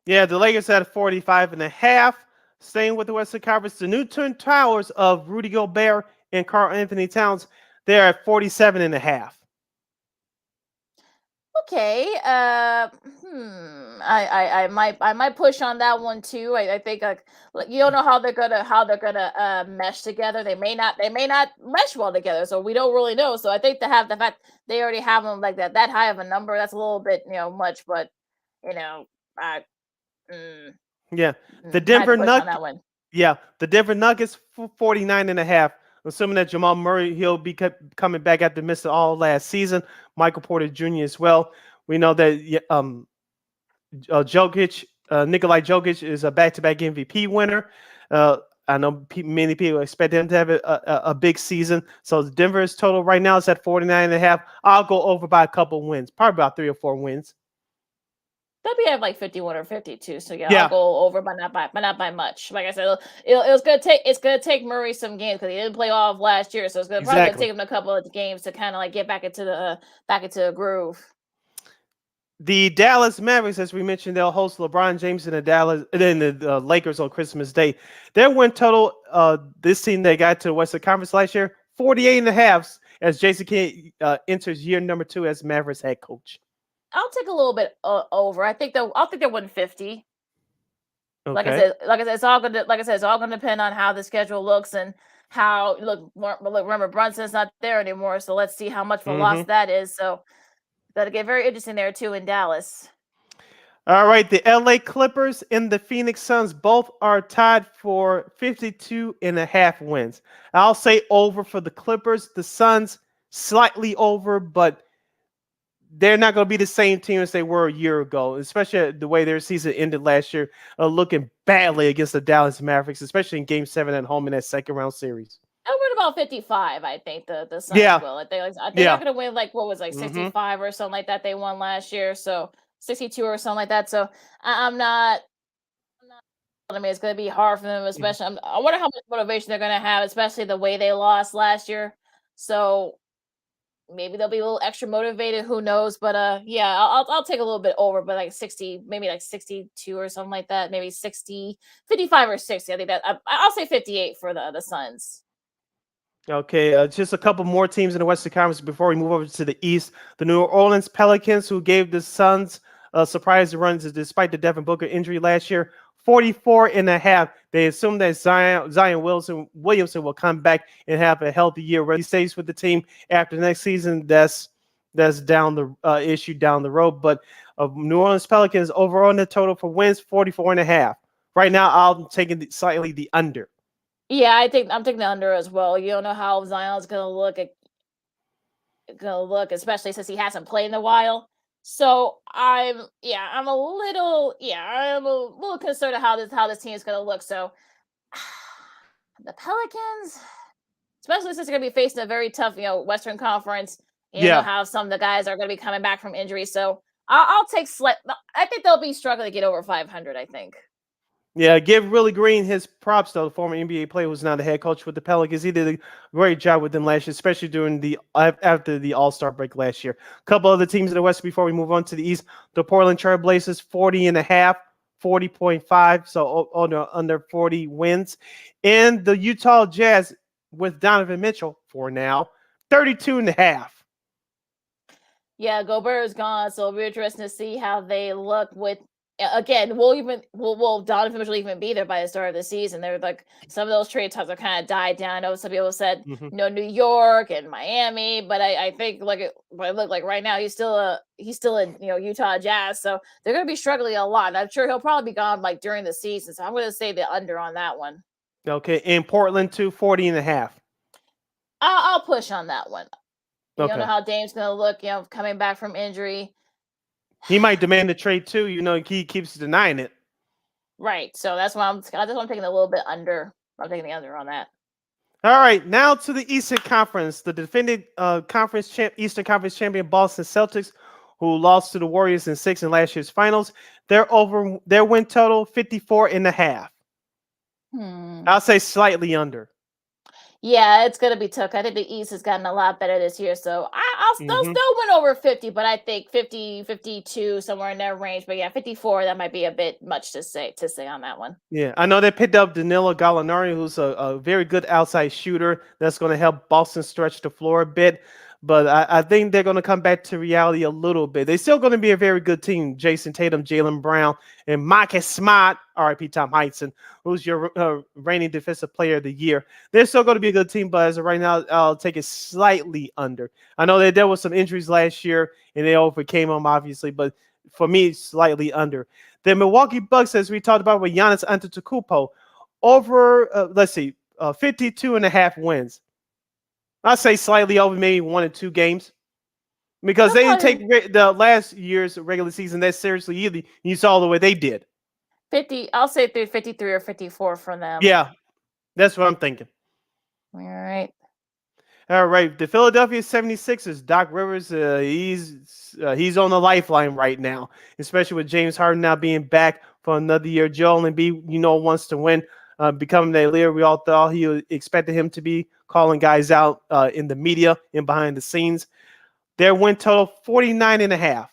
Yeah, the Lakers had 45.5. Staying with the Western Conference, the new Twin Towers of Rudy Gobert and Karl Anthony Towns, they're at 47.5. okay. I might push on that one too. I think like, you don't know how they're gonna mesh together. They may not mesh well together. So we don't really know. So I think to have the fact they already have them like that high of a number, that's a little bit much. But I Yeah, the might have to Denver push on that one. Yeah, the Denver Nuggets 49.5. Assuming that Jamal Murray he'll be coming back after missing all last season. Michael Porter Jr. as well. We know that Nikolai Jokic is a back-to-back MVP winner. I know many people expect him to have a big season. So Denver's total right now is at 49.5. I'll go over by a couple wins, probably about 3 or 4 wins. They'll be at like 51 or 52. So yeah, Yeah. I'll go over, but not by much. Like I said, it's gonna take Murray some games because he didn't play all of last year. So it's probably gonna take him a couple of games to kind of like get back into the groove. The Dallas Mavericks, as we mentioned, they'll host LeBron James and the Lakers on Christmas Day. Their win total, this team they got to the Western Conference last year, 48.5, as Jason Kidd enters year number 2 as Mavericks head coach. I'll take a little bit over. I think they're 150. Okay. Like I said, it's all gonna depend on how the schedule looks and how remember Brunson's not there anymore, so let's see how much of a loss that is. So that'll get very interesting there too in Dallas. All right, the LA Clippers and the Phoenix Suns both are tied for 52.5 wins. I'll say over for the Clippers. The Suns slightly over, but they're not going to be the same team as they were a year ago, especially the way their season ended last year, looking badly against the Dallas Mavericks, especially in Game 7 at home in that second round series. Over about 55, I think the Suns will. I think they're going to win 65 or something like that. They won last year, so 62 or something like that. So I'm not. I mean, it's going to be hard for them, especially. I wonder how much motivation they're going to have, especially the way they lost last year. So maybe they'll be a little extra motivated. Who knows? But yeah, I'll take a little bit over, but like 60, maybe like 62 or something like that. Maybe 60, 55 or 60. I think that I'll say 58 for the Suns. Okay, just a couple more teams in the Western Conference before we move over to the East. The New Orleans Pelicans, who gave the Suns a surprise runs despite the Devin Booker injury last year, 44.5. They assume that Zion Williamson will come back and have a healthy year where he stays with the team after next season. That's down the issue down the road. But New Orleans Pelicans overall in the total for wins 44.5. Right now, I'm taking slightly the under. Yeah, I'm taking the under as well. You don't know how Zion's gonna look, especially since he hasn't played in a while. So I'm a little concerned of how this team is gonna look. So the Pelicans, especially since they're gonna be facing a very tough, Western Conference. You know how some of the guys are gonna be coming back from injury. So I'll take I think they'll be struggling to get over 500. I think. Yeah, give Willie Green his props, though. The former NBA player who's now the head coach with the Pelicans. He did a great job with them last year, especially during after the All-Star break last year. A couple other teams in the West before we move on to the East. The Portland Trail Blazers, 40.5, 40.5, so under 40 wins. And the Utah Jazz with Donovan Mitchell for now, 32.5. Yeah, Gobert is gone, so it'll be interesting to see how they look with. Again, will Donovan Mitchell even be there by the start of the season? They're like some of those trade talks are kind of died down. I know some people said New York and Miami, but I think what it look like right now he's still in Utah Jazz, so they're going to be struggling a lot. I'm sure he'll probably be gone like during the season, so I'm going to say the under on that one. Okay, in Portland too, 40.5. I'll push on that one. You don't know how Dame's going to look, coming back from injury. He might demand a trade too. He keeps denying it. Right. So that's why I'm taking a little bit under. I'm taking the under on that. All right, now to the Eastern Conference. The defending Eastern Conference champion Boston Celtics, who lost to the Warriors in 6 in last year's finals, their win total 54.5. I'll say slightly under. Yeah, it's gonna be tough. I think the East has gotten a lot better this year, so I'll still win over 50, but I think 50, 52, somewhere in that range. But yeah, 54, that might be a bit much to say on that one. Yeah, I know they picked up Danilo Gallinari, who's a very good outside shooter. That's going to help Boston stretch the floor a bit. But I think they're going to come back to reality a little bit. They're still going to be a very good team. Jason Tatum, Jaylen Brown, and Marcus Smart, RIP Tom Heinsohn, who's your reigning defensive player of the year. They're still going to be a good team, but as of right now, I'll take it slightly under. I know that there was some injuries last year, and they overcame them, obviously, but for me, slightly under. The Milwaukee Bucks, as we talked about with Giannis Antetokounmpo, over, 52.5 wins. I'll say slightly over, maybe 1 or 2 games. Because they didn't take the last year's regular season that seriously either. You saw the way they did. 50, I'll say 53 or 54 for them. Yeah, that's what I'm thinking. All right. All right, the Philadelphia 76ers, Doc Rivers, he's on the lifeline right now, especially with James Harden now being back for another year. Joel Embiid, wants to win, becoming the leader. We all thought he expected him to be calling guys out in the media and behind the scenes. Their win total 49.5.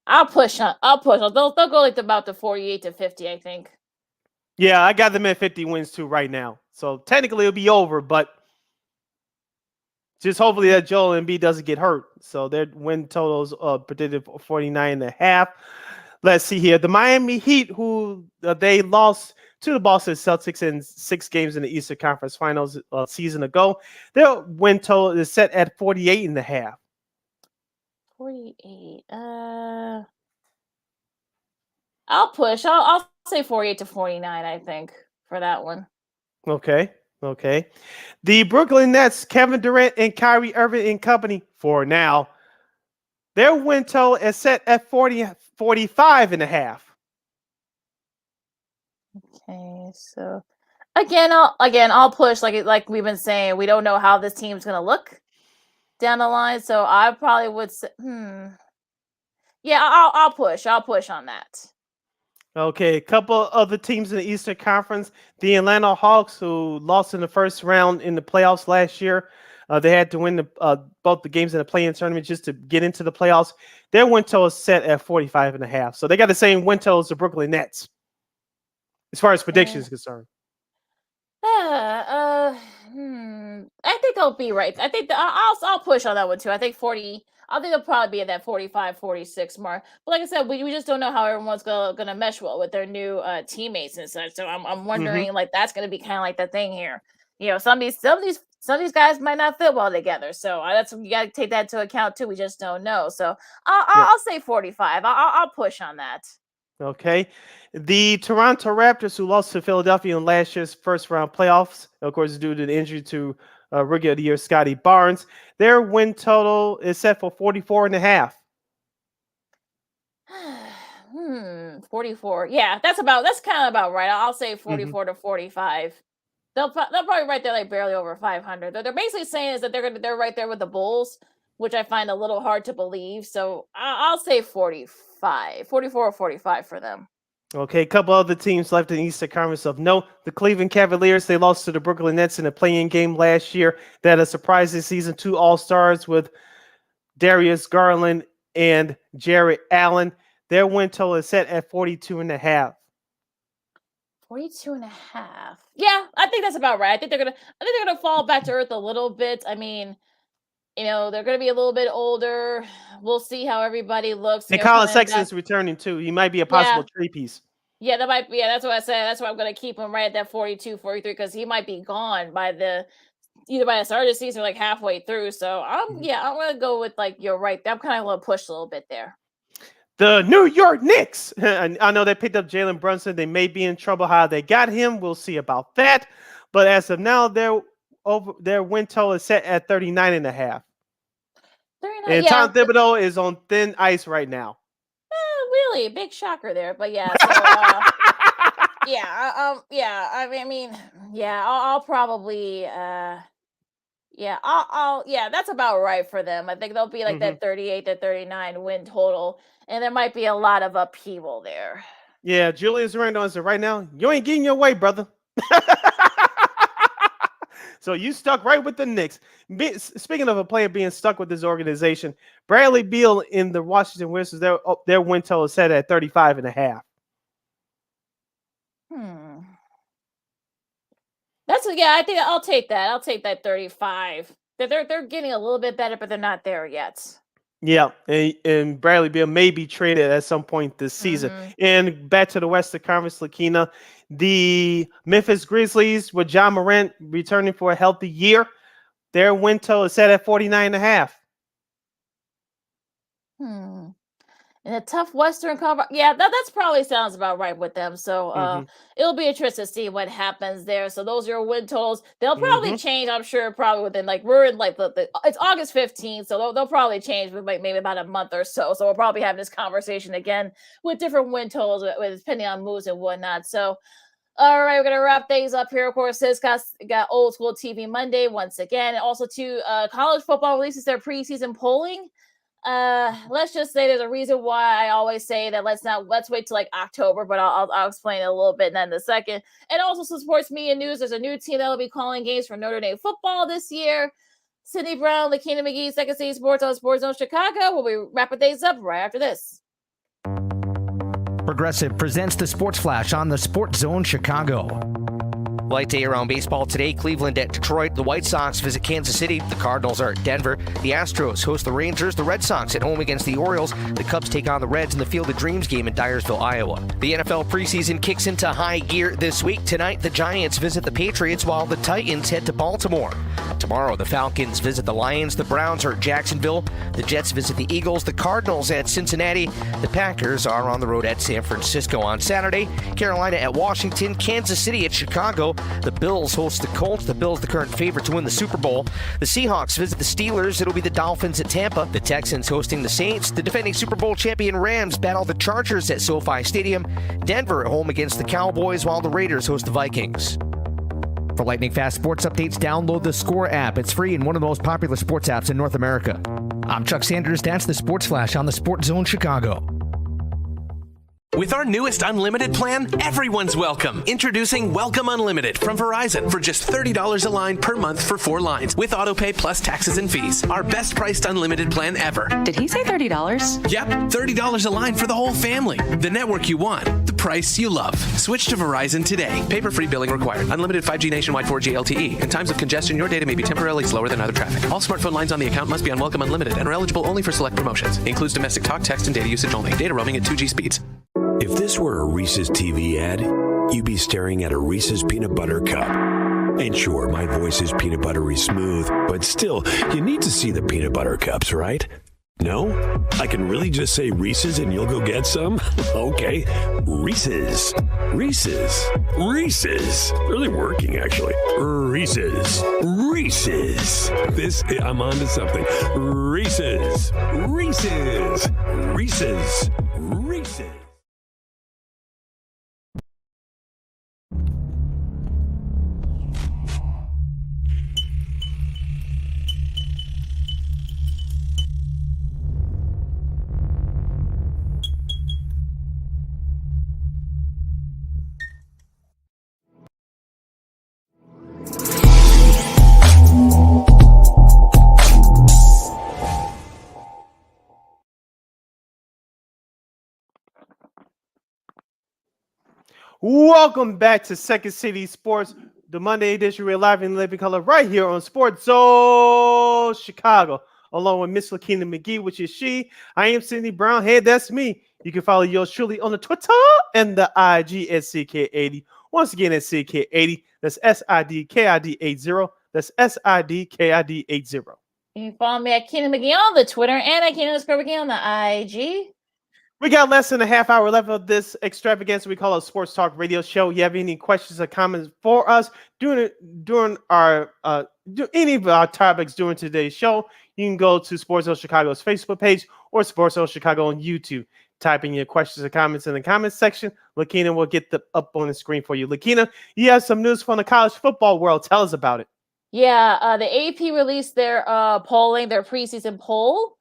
I'll push on. They'll go like about the 48 to 50, I think. Yeah, I got them at 50 wins too right now. So technically it'll be over, but just hopefully that Joel Embiid doesn't get hurt. So their win totals predicted 49.5. Let's see here. The Miami Heat, who they lost to the Boston Celtics in 6 games in the Eastern Conference Finals a season ago. Their win total is set at 48.5. 48. I'll push. I'll say 48 to 49, I think, for that one. Okay. The Brooklyn Nets, Kevin Durant and Kyrie Irving and company, for now, their win total is set at 45.5. Okay, so again, I'll push. Like we've been saying, we don't know how this team's gonna look down the line, so I probably would say, yeah, I'll push on that. Okay, a couple of the teams in the Eastern Conference, the Atlanta Hawks, who lost in the first round in the playoffs last year. They had to win both the games in the play-in tournament just to get into the playoffs. Their win total is set at 45.5. So they got the same win total as the Brooklyn Nets, as far as predictions is concerned. I think I'll be right. I think I'll push on that one too. I think 40. I think it'll probably be at that 45, 46 mark. But like I said, we just don't know how everyone's gonna mesh well with their new teammates and such. So I'm wondering, like, that's gonna be kind of like the thing here. Some of these guys might not fit well together. So that's, you got to take that into account too. We just don't know. So I'll say 45. I'll push on that. Okay. The Toronto Raptors, who lost to Philadelphia in last year's first round playoffs, of course, due to the injury to Rookie of the Year Scotty Barnes, their win total is set for 44.5. 44. Yeah, that's kind of about right. I'll say 44 to 45. They'll probably right there, like barely over 500. They're basically saying is that they're right there with the Bulls, which I find a little hard to believe. So I'll say 44 or 45 for them. Okay, a couple other teams left in the Eastern Conference of note. The Cleveland Cavaliers, they lost to the Brooklyn Nets in a play-in game last year. They had a surprise this season, 2 All-Stars with Darius Garland and Jared Allen. Their win total is set at 42.5. 42.5. Yeah, I think that's about right. I think they're gonna fall back to earth a little bit. I mean, they're gonna be a little bit older. We'll see how everybody looks. And Colin Sexton's returning too. He might be a possible trade piece. Yeah, that might be. Yeah, that's what I said. That's why I'm gonna keep him right at that 42, 43, because he might be gone either by the start of the season or like halfway through. So I'm gonna go with, like, you're right. I'm kind of gonna push a little bit there. The New York Knicks. I know they picked up Jalen Brunson. They may be in trouble how they got him. We'll see about that. But as of now, their win total is set at 39.5. 39, and Tom Thibodeau is on thin ice right now. Really, big shocker there. But yeah, so, Yeah. I mean, yeah. I'll probably, yeah. Yeah. That's about right for them. I think they'll be like that 38 to 39 win total, and there might be a lot of upheaval there. Yeah, Julius Randle said right now, you ain't getting your way, brother. So you stuck right with the Knicks. Speaking of a player being stuck with this organization, Bradley Beal in the Washington Wizards, their win total is set at 35.5. Yeah, I think I'll take that. I'll take that 35. They're getting a little bit better, but they're not there yet. Yeah, and Bradley Beal may be traded at some point this season. And back to the Western Conference, Lakeena, the Memphis Grizzlies with John Morant returning for a healthy year, their win total is set at 49.5. In a tough Western Conference, yeah, that's probably sounds about right with them. So it'll be interesting to see what happens there. So those are your win totals. They'll probably change, I'm sure, probably within we're in it's August 15th, so they'll probably change with maybe about a month or so. So we'll probably have this conversation again with different win totals, depending on moves and whatnot. So. All right, we're gonna wrap things up here. Of course, Sid's got Old School TV Monday once again. And also, too, college football releases their preseason polling. Let's just say there's a reason why I always say that let's wait till October, but I'll explain it a little bit in a second. And also some sports media news. There's a new team that will be calling games for Notre Dame football this year. Sydney Brown, Lakeena McGee, Second City Sports on Sports Zone Chicago. We'll be wrapping things up right after this. Progressive presents the Sports Flash on the Sports Zone Chicago. Light day around baseball today. Cleveland at Detroit. The White Sox visit Kansas City. The Cardinals are at Denver. The Astros host the Rangers. The Red Sox at home against the Orioles. The Cubs take on the Reds in the Field of Dreams game in Dyersville, Iowa. The NFL preseason kicks into high gear this week. Tonight, the Giants visit the Patriots while the Titans head to Baltimore. Tomorrow, the Falcons visit the Lions. The Browns are at Jacksonville. The Jets visit the Eagles. The Cardinals at Cincinnati. The Packers are on the road at San Francisco on Saturday. Carolina at Washington. Kansas City at Chicago. The Bills host the Colts. The Bills the current favorite to win the Super Bowl. The Seahawks visit the Steelers. It'll be the Dolphins at Tampa. The Texans hosting the Saints. The defending Super Bowl champion Rams battle the Chargers at SoFi Stadium. Denver at home against the Cowboys while the Raiders host the Vikings. For lightning fast sports updates, download the Score app. It's free and one of the most popular sports apps in North America. I'm Chuck Sanders. That's the Sports Flash on the Sports Zone Chicago. With our newest unlimited plan, everyone's welcome. Introducing Welcome Unlimited from Verizon for just $30 a line per month for 4 lines with autopay plus taxes and fees. Our best priced unlimited plan ever. Did he say $30? Yep, $30 a line for the whole family. The network you want, the price you love. Switch to Verizon today. Paper-free billing required. Unlimited 5G nationwide 4G LTE. In times of congestion, your data may be temporarily slower than other traffic. All smartphone lines on the account must be on Welcome Unlimited and are eligible only for select promotions. Includes domestic talk, text, and data usage only. Data roaming at 2G speeds. If this were a Reese's TV ad, you'd be staring at a Reese's peanut butter cup. And sure, my voice is peanut buttery smooth, but still, you need to see the peanut butter cups, right? No? I can really just say Reese's and you'll go get some? Okay. Reese's. Reese's. Reese's. Really working, actually. Reese's. Reese's. I'm on to something. Reese's. Reese's. Reese's. Reese's. Welcome back to Second City Sports, the Monday edition. We're live in living color right here on Sports Zone Chicago, along with Miss Lakeena McGee, which is she. I am Sydney Brown. Hey, that's me. You can follow yours truly on the Twitter and the IG at CK80. Once again, at CK80. That's SIDKID80. That's SIDKID80. You can follow me at Keena McGee on the Twitter and at Keena_McGee on the IG. We got less than a half hour left of this extravaganza we call a sports talk radio show. You have any questions or comments for us during our any of our topics during today's show, you can go to Sports Zone Chicago's Facebook page or Sports Zone Chicago on YouTube. type in your questions or comments in the comments section. Lakeena will get them up on the screen for you. Lakeena, you have some news from the college football world. Tell us about it. Yeah, the AP released their polling, their preseason poll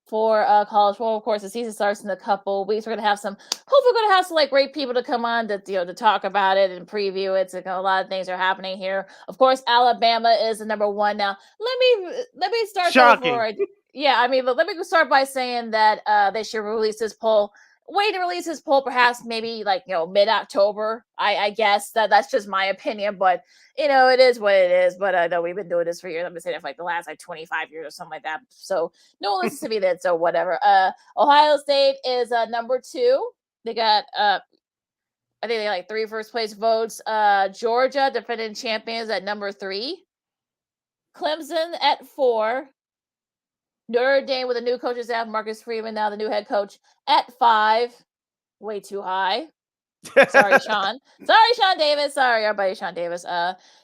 for college football. Of course, the season starts in a couple weeks. We're gonna have some. Hopefully, we're gonna have some like great people to come on to to talk about it and preview it. So a lot of things are happening here. Of course, Alabama is the number one now. Let me start. Shocking. Yeah, I mean, let me start by saying that they should release this poll. Wait to release this poll, perhaps maybe like mid-October. I guess that's just my opinion, but it is what it is. But I know we've been doing this for years. I've been saying it for like the last 25 years or something like that. So no one listens to me then. So whatever. Ohio State is number 2. They got I think they got like 3 first place votes. Georgia, defending champions, at number 3. Clemson at 4. Notre Dame with a new coaching staff, Marcus Freeman, now the new head coach, at 5. Way too high. Sorry, Sean. Sorry, Sean Davis. Sorry, our buddy Sean Davis.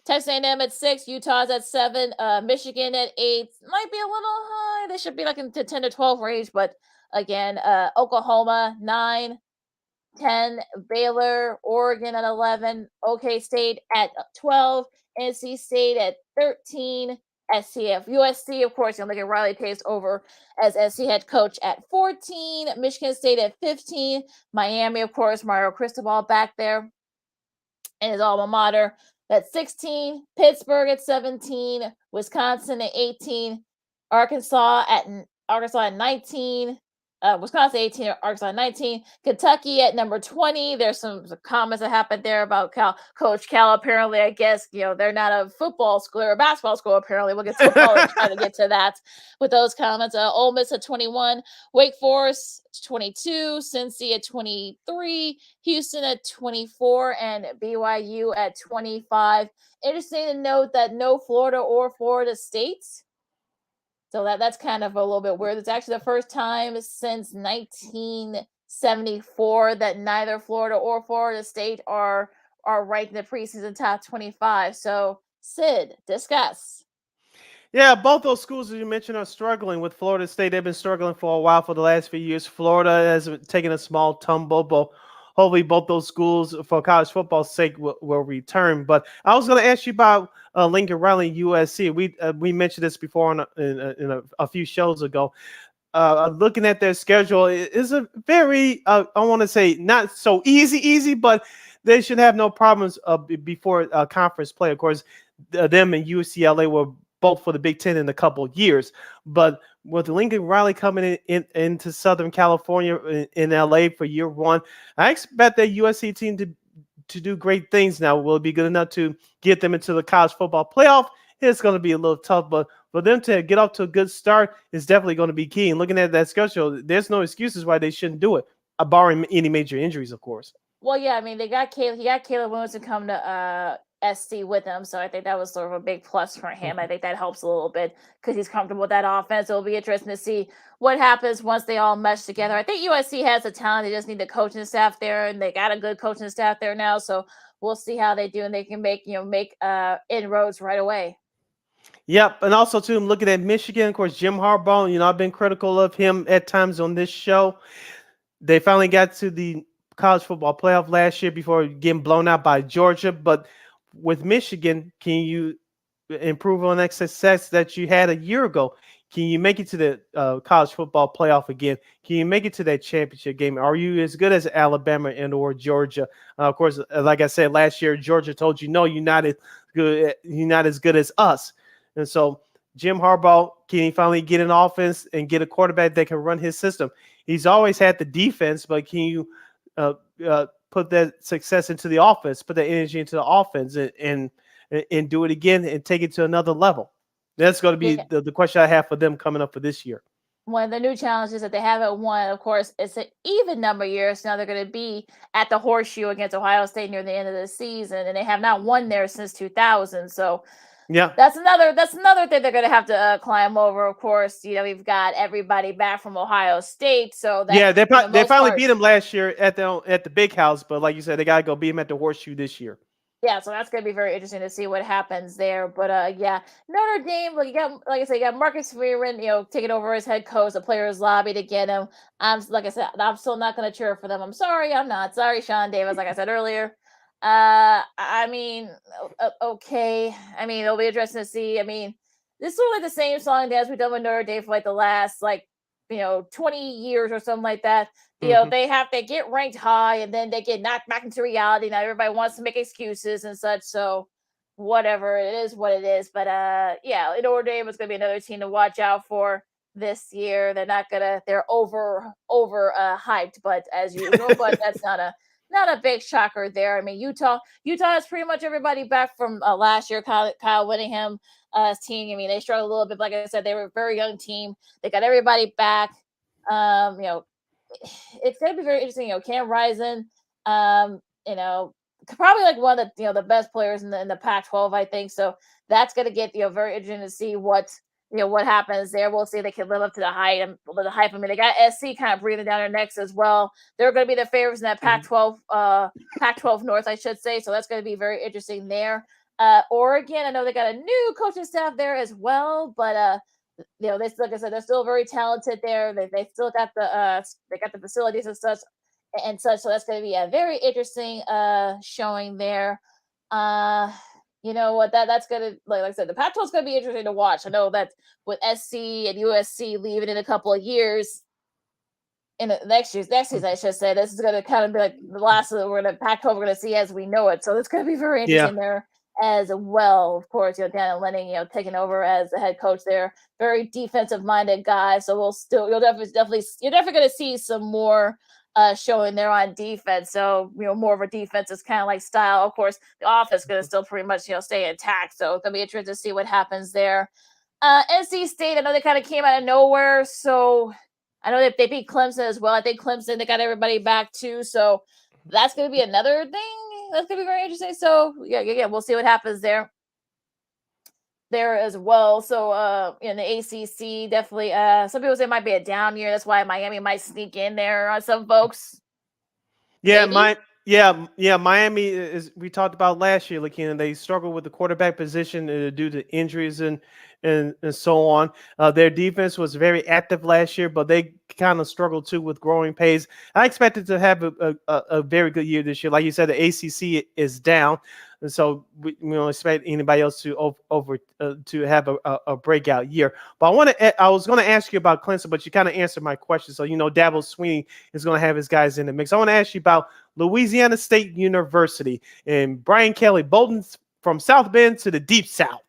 Texas A&M at 6. Utah's at 7. Michigan at 8. Might be a little high. They should be like in the 10 to 12 range. But again, Oklahoma, 9. 10. Baylor, Oregon at 11. OK State at 12. NC State at 13. USC, of course, look at Riley Pace over as SC head coach at 14. Michigan State at 15. Miami, of course, Mario Cristobal back there in his alma mater. That's 16. Pittsburgh at 17. Wisconsin at 18. Arkansas at 19. Wisconsin 18, Arkansas 19, Kentucky at number 20. There's some comments that happened there about Coach Cal. Apparently, I guess, they're not a football school or a basketball school. Apparently, we'll get to football and try to get to that with those comments. Ole Miss at 21, Wake Forest 22, Cincy at 23, Houston at 24, and BYU at 25. Interesting to note that no Florida or Florida State. So that's kind of a little bit weird. It's actually the first time since 1974 that neither Florida or Florida State are ranked in the preseason top 25. So, Sid, discuss. Yeah, both those schools that you mentioned are struggling. With Florida State, they've been struggling for a while for the last few years. Florida has taken a small tumble, but hopefully both those schools, for college football's sake, will return. But I was going to ask you about Lincoln Riley, USC. We mentioned this before in a few shows ago. Looking at their schedule, it is a very, I want to say, not so easy, but they should have no problems before conference play. Of course, them and UCLA were both for the Big Ten in a couple of years. But with Lincoln Riley coming into Southern California in LA for year 1, I expect that USC team to do great things. Now, will it be good enough to get them into the college football playoff? It's going to be a little tough, but for them to get off to a good start is definitely going to be key. And looking at that schedule, there's no excuses why they shouldn't do it, barring any major injuries, of course. Well, yeah, I mean, he got Caleb Williams to come to SC with him, so I think that was sort of a big plus for him. I think that helps a little bit because he's comfortable with that offense. It'll be interesting to see what happens once they all mesh together. I think USC has the talent; they just need the coaching staff there, and they got a good coaching staff there now. So we'll see how they do, and they can make inroads right away. Yep, and also too, I'm looking at Michigan. Of course, Jim Harbaugh. I've been critical of him at times on this show. They finally got to the college football playoff last year before getting blown out by Georgia. But with Michigan, can you improve on that success that you had a year ago? Can you make it to the college football playoff again? Can you make it to that championship game? Are you as good as Alabama and or Georgia? Of course, like I said last year, Georgia told you, no, you're not as good. You're not as good as us. And so Jim Harbaugh, can he finally get an offense and get a quarterback that can run his system? He's always had the defense, but can you put that success into the offense, put that energy into the offense and do it again and take it to another level? That's going to be the question I have for them coming up for this year. One of the new challenges that they haven't won, of course, it's an even number of years. Now they're going to be at the Horseshoe against Ohio State near the end of the season, and they have not won there since 2000. So yeah, that's another thing they're going to have to climb over. Of course, we've got everybody back from Ohio State, so that, they finally beat them last year at the Big House, but like you said, they got to go beat them at the Horseshoe this year. Yeah, so that's going to be very interesting to see what happens there. But yeah, Notre Dame, like I said, you got Marcus Freeman, taking over as head coach. The players lobby to get him. Like I said, I'm still not going to cheer for them. I'm sorry, I'm not. Sorry, Sean Davis. Like I said earlier, I mean, okay. I mean, it'll be interesting to see. I mean, this is sort of like the same song and dance we've done with Notre Dame for like the last 20 years or something like that. They get ranked high and then they get knocked back into reality. Now everybody wants to make excuses and such. So whatever, it is what it is. But yeah, Notre Dame is gonna be another team to watch out for this year. They're over hyped, but as usual, but that's not a big shocker there. I mean, Utah has pretty much everybody back from last year. Kyle Whittingham team. I mean, they struggled a little bit. Like I said, they were a very young team. They got everybody back. It's going to be very interesting. Cam Rising, probably like one of the the best players in the Pac-12, I think. So that's going to get very interesting to see what happens there. We'll see if they can live up to the hype. I mean, they got SC kind of breathing down their necks as well. They're going to be the favorites in that Pac-12, Pac-12 North, I should say. So that's going to be very interesting there. Oregon, I know they got a new coaching staff there as well, but they, like I said, they're still very talented there. They still got the facilities and such. So that's going to be a very interesting showing there. You know what? That's gonna, like I said, the Pac-12 is gonna be interesting to watch. I know that with SC and USC leaving in a couple of years, in the next season, I should say, this is gonna kind of be like the last of the Pac-12 we're gonna see as we know it. So it's gonna be very interesting there as well. Of course, Dan Lenning, taking over as the head coach there, very defensive minded guy. So you're definitely gonna see some more showing there on defense. So, more of a defensive kind of like style. Of course, the offense is going to still pretty much, stay intact. So it's going to be interesting to see what happens there. NC State, I know they kind of came out of nowhere. So I know that they beat Clemson as well. I think Clemson, they got everybody back too. So that's going to be another thing that's going to be very interesting. So yeah, we'll see what happens there as well. So in the ACC, definitely some people say it might be a down year. That's why Miami might sneak in there on some folks. Yeah, Miami is, we talked about last year, Lakeena. They struggled with the quarterback position due to injuries and so on. Their defense was very active last year, but they kind of struggled too with growing pains. I expected to have a very good year this year. Like you said, the ACC is down, and so we don't expect anybody else to to have a breakout year. But I was going to ask you about Clemson, but you kind of answered my question. So Dabo Swinney is going to have his guys in the mix. I want to ask you about Louisiana State University and Brian Kelly, Bolton from South Bend to the Deep South.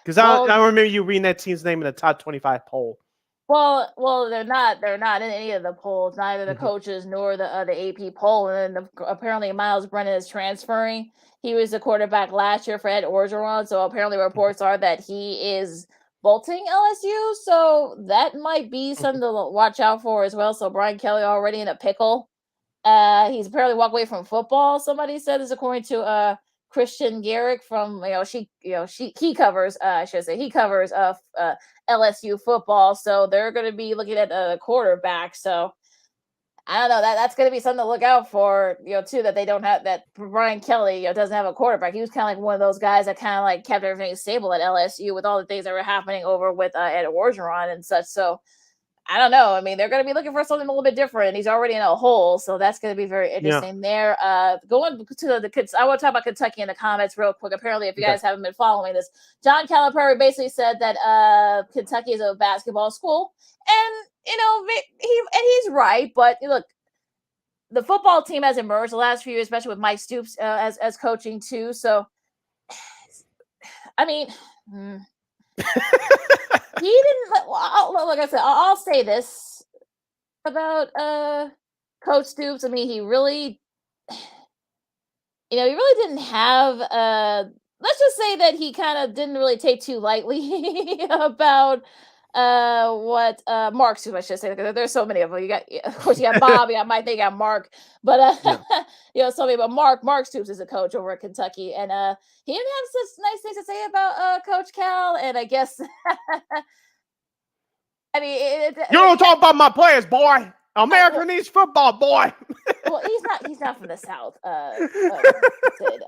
Because I remember you reading that team's name in the top 25 poll. Well, they're not in any of the polls, neither the coaches nor the AP poll. And then apparently Miles Brennan is transferring. He was the quarterback last year for Ed Orgeron, so apparently reports are that he is bolting LSU. So that might be something to watch out for as well. So Brian Kelly already in a pickle. He's apparently walked away from football. Somebody said this, according to Christian Garrick from he covers LSU football, so they're going to be looking at a quarterback. So I don't know, that's going to be something to look out for, too, that they don't have, that Brian Kelly doesn't have a quarterback. He was kind of like one of those guys that kind of like kept everything stable at LSU with all the things that were happening over with Ed Orgeron and such. So I don't know. I mean, they're going to be looking for something a little bit different. He's already in a hole, so that's going to be very interesting there. Going to I want to talk about Kentucky in the comments real quick. Apparently, if you guys haven't been following this, John Calipari basically said that Kentucky is a basketball school, and he's right. But look, the football team has emerged the last few years, especially with Mike Stoops as coaching too. So, I mean. He didn't. Like I said, I'll say this about Coach Stoops. I mean, he really didn't have. Let's just say that he kind of didn't really take too lightly about what Mark Stoops, I should say, because there's so many of them. You got, of course, you got Bob, you got Mike, you got Mark, but so many. But Mark Stoops is a coach over at Kentucky, and he didn't have such nice things to say about Coach Cal, and I guess. I mean, you don't talk about my players, boy. America needs football, boy. Well, he's not from the South. Sid.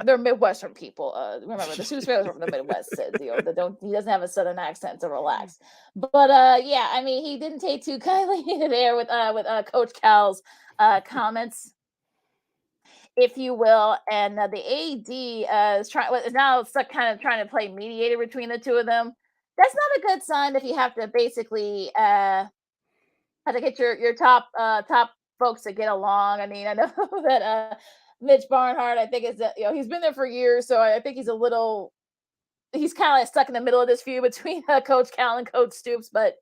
They're Midwestern people. Remember the Sioux Sparrows are from the Midwest. Sid. He doesn't have a Southern accent, so relax. But yeah, I mean, he didn't take too kindly there with Coach Cal's comments, if you will, and the AD is now stuck kind of trying to play mediator between the two of them. That's not a good sign if you have to basically have to get your top folks to get along. I mean, I know that Mitch Barnhart, I think is that he's been there for years, so I think he's kind of like stuck in the middle of this feud between Coach Cal and Coach Stoops. But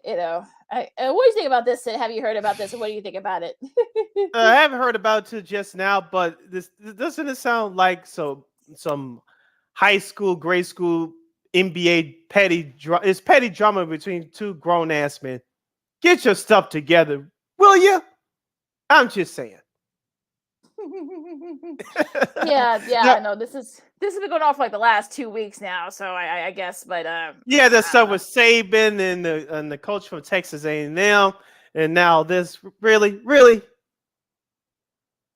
what do you think about this? Have you heard about this? And what do you think about it? I haven't heard about it just now, but this doesn't it sound like some high school, grade school, NBA petty drama between two grown ass men. Get your stuff together, will you? I'm just saying. yeah, I know this has been going on for like the last 2 weeks now, so I guess, but yeah, that stuff with Saban and the coach from Texas A&M, and now this really.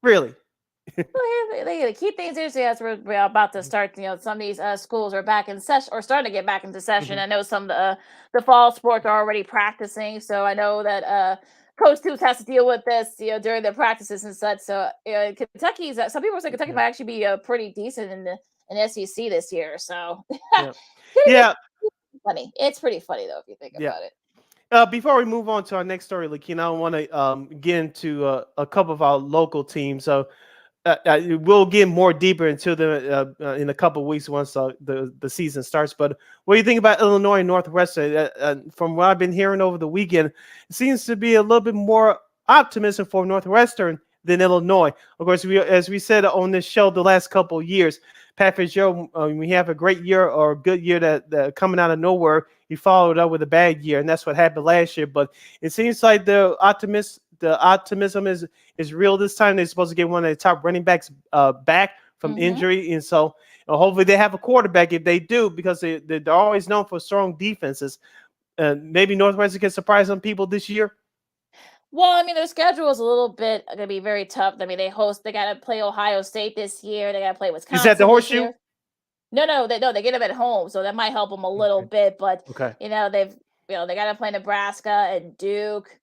Well, they keep things interesting as we're about to start. Some of these schools are back in session or starting to get back into session. Mm-hmm. I know some of the fall sports are already practicing, so I know that Coach Stoops has to deal with this, during the practices and such. So Kentucky's some people say Kentucky might actually be pretty decent in SEC this year. So yeah, funny. It's pretty funny though if you think about it. Before we move on to our next story, Lakeena, I want to get into a couple of our local teams. So we'll get more deeper into them in a couple of weeks once the season starts. But what do you think about Illinois and Northwestern? From what I've been hearing over the weekend, it seems to be a little bit more optimism for Northwestern than Illinois. Of course, as we said on this show the last couple of years, Pat Fitzgerald, we have a great year or a good year that coming out of nowhere, he followed up with a bad year, and that's what happened last year. But it seems like the optimism is real this time. They're supposed to get one of the top running backs back from injury, and so hopefully they have a quarterback if they do, because they're always known for strong defenses. Maybe Northwestern can surprise some people this year. Well, I mean, their schedule is a little bit going to be very tough. I mean, they got to play Ohio State this year. They got to play Wisconsin. Is that the Horseshoe? No, they get them at home, so that might help them a little bit. But okay, they got to play Nebraska and Duke,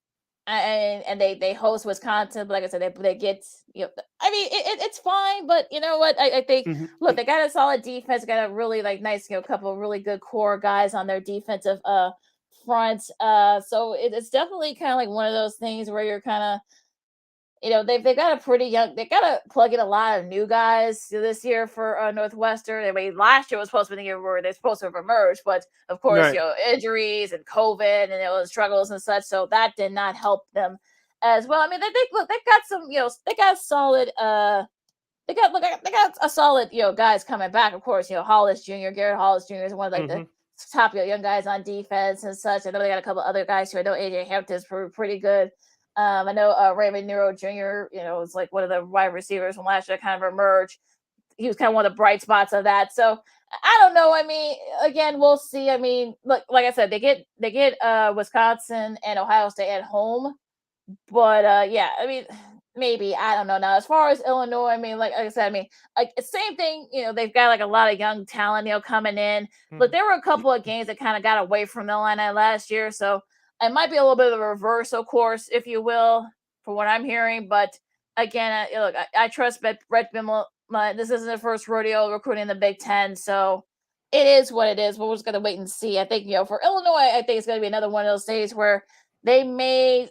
and they host Wisconsin. But like I said, they get I mean, it's fine. But you know what? I think look, they got a solid defense. Got a really nice couple of really good core guys on their defensive front. So it's definitely kind of like one of those things where you're kind of, they've got a pretty young, they got to plug in a lot of new guys this year for Northwestern. I mean, last year was supposed to be the year where they're supposed to have emerged, but of course, injuries and COVID and struggles and such. So that did not help them as well. I mean, they've got some, they got solid, they got a solid, guys coming back. Of course, Hollis Jr., Garrett Hollis Jr. is one of the top young guys on defense and such. I know they got a couple other guys who I know AJ Hampton's pretty good. I know Raymond Nero Jr., is like one of the wide receivers from last year kind of emerged. He was kind of one of the bright spots of that. So I don't know. I mean, again, we'll see. I mean, look, like I said, they get Wisconsin and Ohio State at home. But yeah, I mean, maybe, I don't know. Now, as far as Illinois, I mean, like I said, I mean, like same thing, they've got a lot of young talent, coming in. But there were a couple of games that kind of got away from Illini last year. So it might be a little bit of a reversal course, if you will, for what I'm hearing. But again, look, I trust Brett Bimmel. This isn't the first rodeo recruiting in the Big Ten. So it is what it is. We're just going to wait and see. I think, for Illinois, I think it's going to be another one of those days where they might,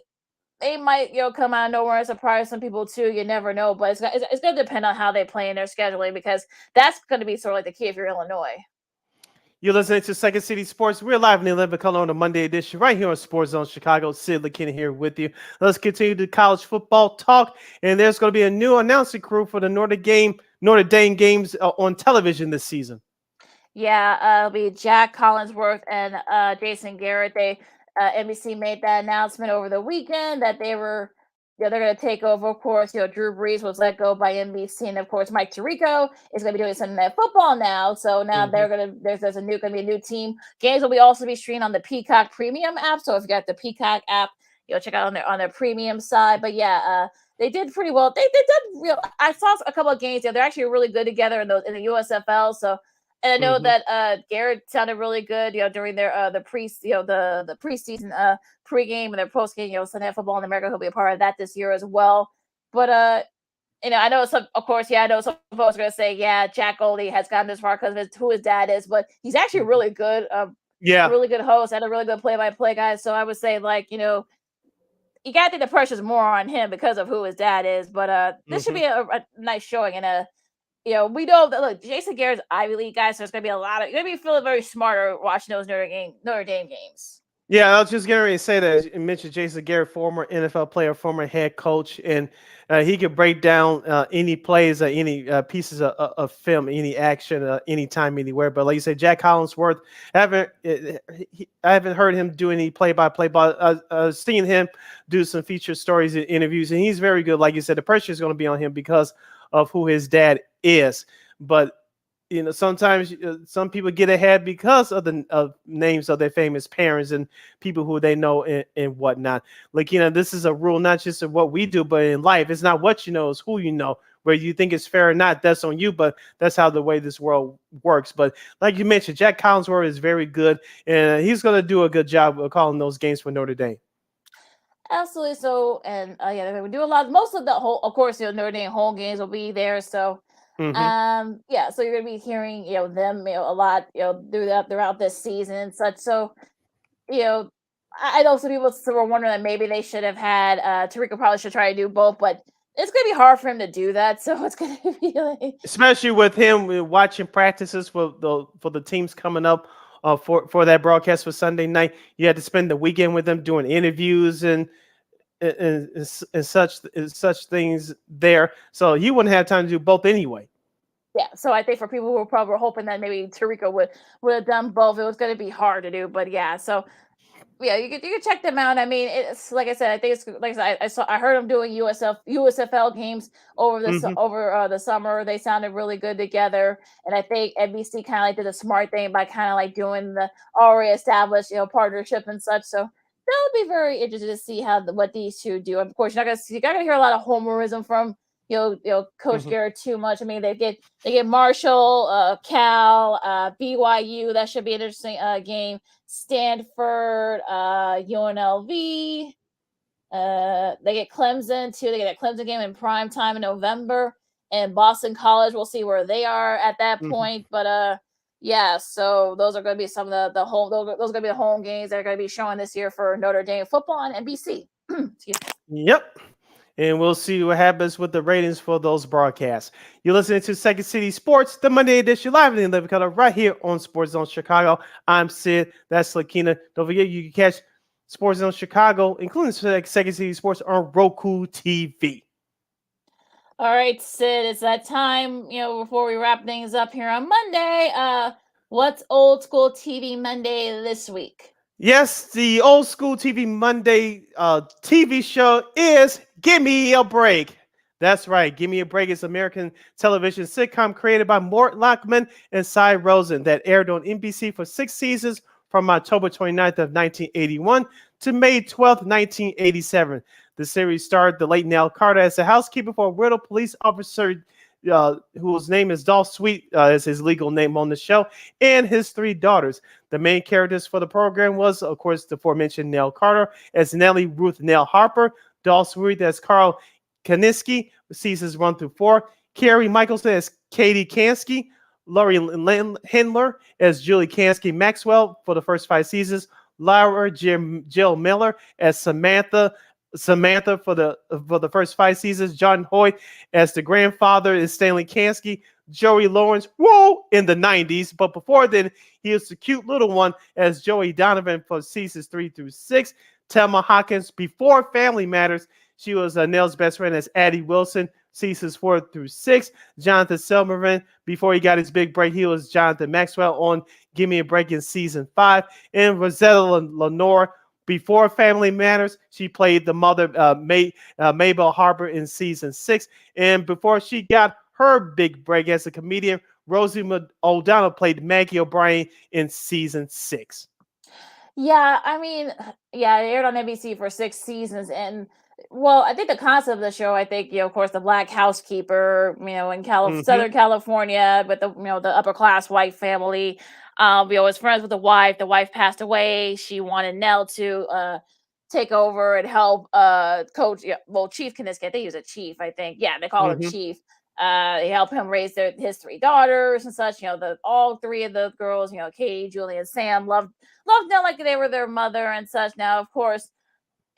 come out of nowhere and surprise some people too. You never know, but it's going to depend on how they play in their scheduling, because that's going to be sort of like the key if you're Illinois. You're listening to Second City Sports. We're live in the 11 color on the Monday edition right here on Sports Zone Chicago. Sid Lakeena here with you. Let's continue the college football talk. And there's going to be a new announcing crew for the Notre Dame games on television this season. Yeah, it'll be Jack Collinsworth and Jason Garrett. NBC made that announcement over the weekend that they were, they're going to take over. Of course, Drew Brees was let go by NBC, and of course, Mike Tirico is going to be doing Sunday Night Football now. So now there's going to be a new team. Games will also be streamed on the Peacock Premium app. So if you got the Peacock app, check out on their premium side. But yeah, they did pretty well. They did real. I saw a couple of games. They're actually really good together in the USFL. So, and I know that Garrett sounded really good. During their the preseason pregame and their postgame. Sunday Night Football in America. He'll be a part of that this year as well. But I know some. Of course, I know some folks are gonna say, yeah, Jack Goldie has gotten this far because of who his dad is. But he's actually really good. Really good host and a really good play-by-play guy. So I would say, you got to think the pressure's more on him because of who his dad is. But this should be a nice showing. And we know that Jason Garrett's Ivy League guy, so it's gonna be you're gonna be feeling very smarter watching those Notre Dame games. Yeah, I was just getting ready to say that. You mentioned Jason Garrett, former NFL player, former head coach, and he could break down any plays, any pieces of film, any action, anytime, anywhere. But like you said, Jack Collinsworth, I haven't heard him do any play-by-play, but I've seen him do some feature stories and interviews, and he's very good. Like you said, the pressure is going to be on him because of who his dad is. But sometimes some people get ahead because of the names of their famous parents and people who they know and whatnot. This is a rule, not just of what we do, but in life. It's not what you know, it's who you know. Whether you think it's fair or not, that's on you, but that's how the way this world works. But like you mentioned, Jack Collinsworth is very good, and he's going to do a good job of calling those games for Notre Dame. Absolutely. So, and they're going to do a lot. Most of the of course, Notre Dame home games will be there. So, so you're gonna be hearing them a lot throughout this season and such. So I know some people were wondering that maybe they should have had Tarico probably should try to do both, but it's gonna be hard for him to do that. So it's gonna be especially with him watching practices for the teams coming up for that broadcast for Sunday night. You had to spend the weekend with them doing interviews and such things there, so he wouldn't have time to do both anyway. Yeah, so I think for people who were probably hoping that maybe Tarico would have done both, it was going to be hard to do. But yeah, so yeah, you can check them out. I mean, it's like I said, I think it's like I said, I heard them doing USFL games over the summer. They sounded really good together, and I think NBC kind of did a smart thing by kind of doing the already established partnership and such. So that'll be very interesting to see what these two do. Of course, you're not gonna hear a lot of homerism from Coach Garrett too much. I mean, they get Marshall, Cal, BYU. That should be an interesting game. Stanford, UNLV. They get Clemson too. They get that Clemson game in prime time in November, and Boston College. We'll see where they are at that point. But yeah, so those are going to be some of the home. Those are going to be the home games that are going to be showing this year for Notre Dame football on NBC. Yep. And we'll see what happens with the ratings for those broadcasts. You're listening to Second City Sports, the Monday edition, live in living color, right here on Sports Zone Chicago. I'm Sid. That's Lakeena. Don't forget, you can catch Sports Zone Chicago, including Second City Sports, on Roku TV. All right, Sid, it's that time, before we wrap things up here on Monday. What's old school TV Monday this week? Yes, the old school TV Monday TV show is Give Me a Break. That's right. Give Me a Break is American television sitcom created by Mort Lockman and Cy Rosen that aired on NBC for 6 seasons from October 29th of 1981 to May 12th, 1987. The series starred the late Nell Carter as a housekeeper for a widow police officer whose name is Dolph Sweet, is his legal name on the show, and his 3 daughters. The main characters for the program was, of course, the aforementioned Nell Carter as Nellie Ruth Nell Harper, Dolph Sweet as Carl Kaniski, seasons 1 through 4, Carrie Michelson as Katie Kansky, Laurie Hindler as Julie Kansky Maxwell for the first 5 seasons, Laura Jill Miller as Samantha for the first 5 seasons, John Hoyt as the grandfather is Stanley Kansky, Joey Lawrence, in the 90s, but before then, he was the cute little one as Joey Donovan for seasons 3 through 6, Thelma Hawkins before Family Matters, she was Nell's best friend as Addie Wilson, seasons 4 through 6, Jonathan Silverman, before he got his big break, he was Jonathan Maxwell on Give Me a Break in season 5, and Rosetta Lenore. Before Family Matters, she played the mother, Mabel Harper, in season 6. And before she got her big break as a comedian, Rosie O'Donnell played Maggie O'Brien in season 6. Yeah, I mean, yeah, it aired on NBC for 6 seasons, and well, I think the concept of the show, I think, of course, the black housekeeper, in Hmm. Southern California, with the upper class white family, was friends with the wife. The wife passed away. She wanted Nell to take over and help coach. Yeah, well, Chief Kaniski, I think he was a chief. I think, yeah, they call him Hmm. Chief. They help him raise his 3 daughters and such. The all 3 of the girls, Katie, Julie, and Sam loved Nell like they were their mother and such. Now, of course,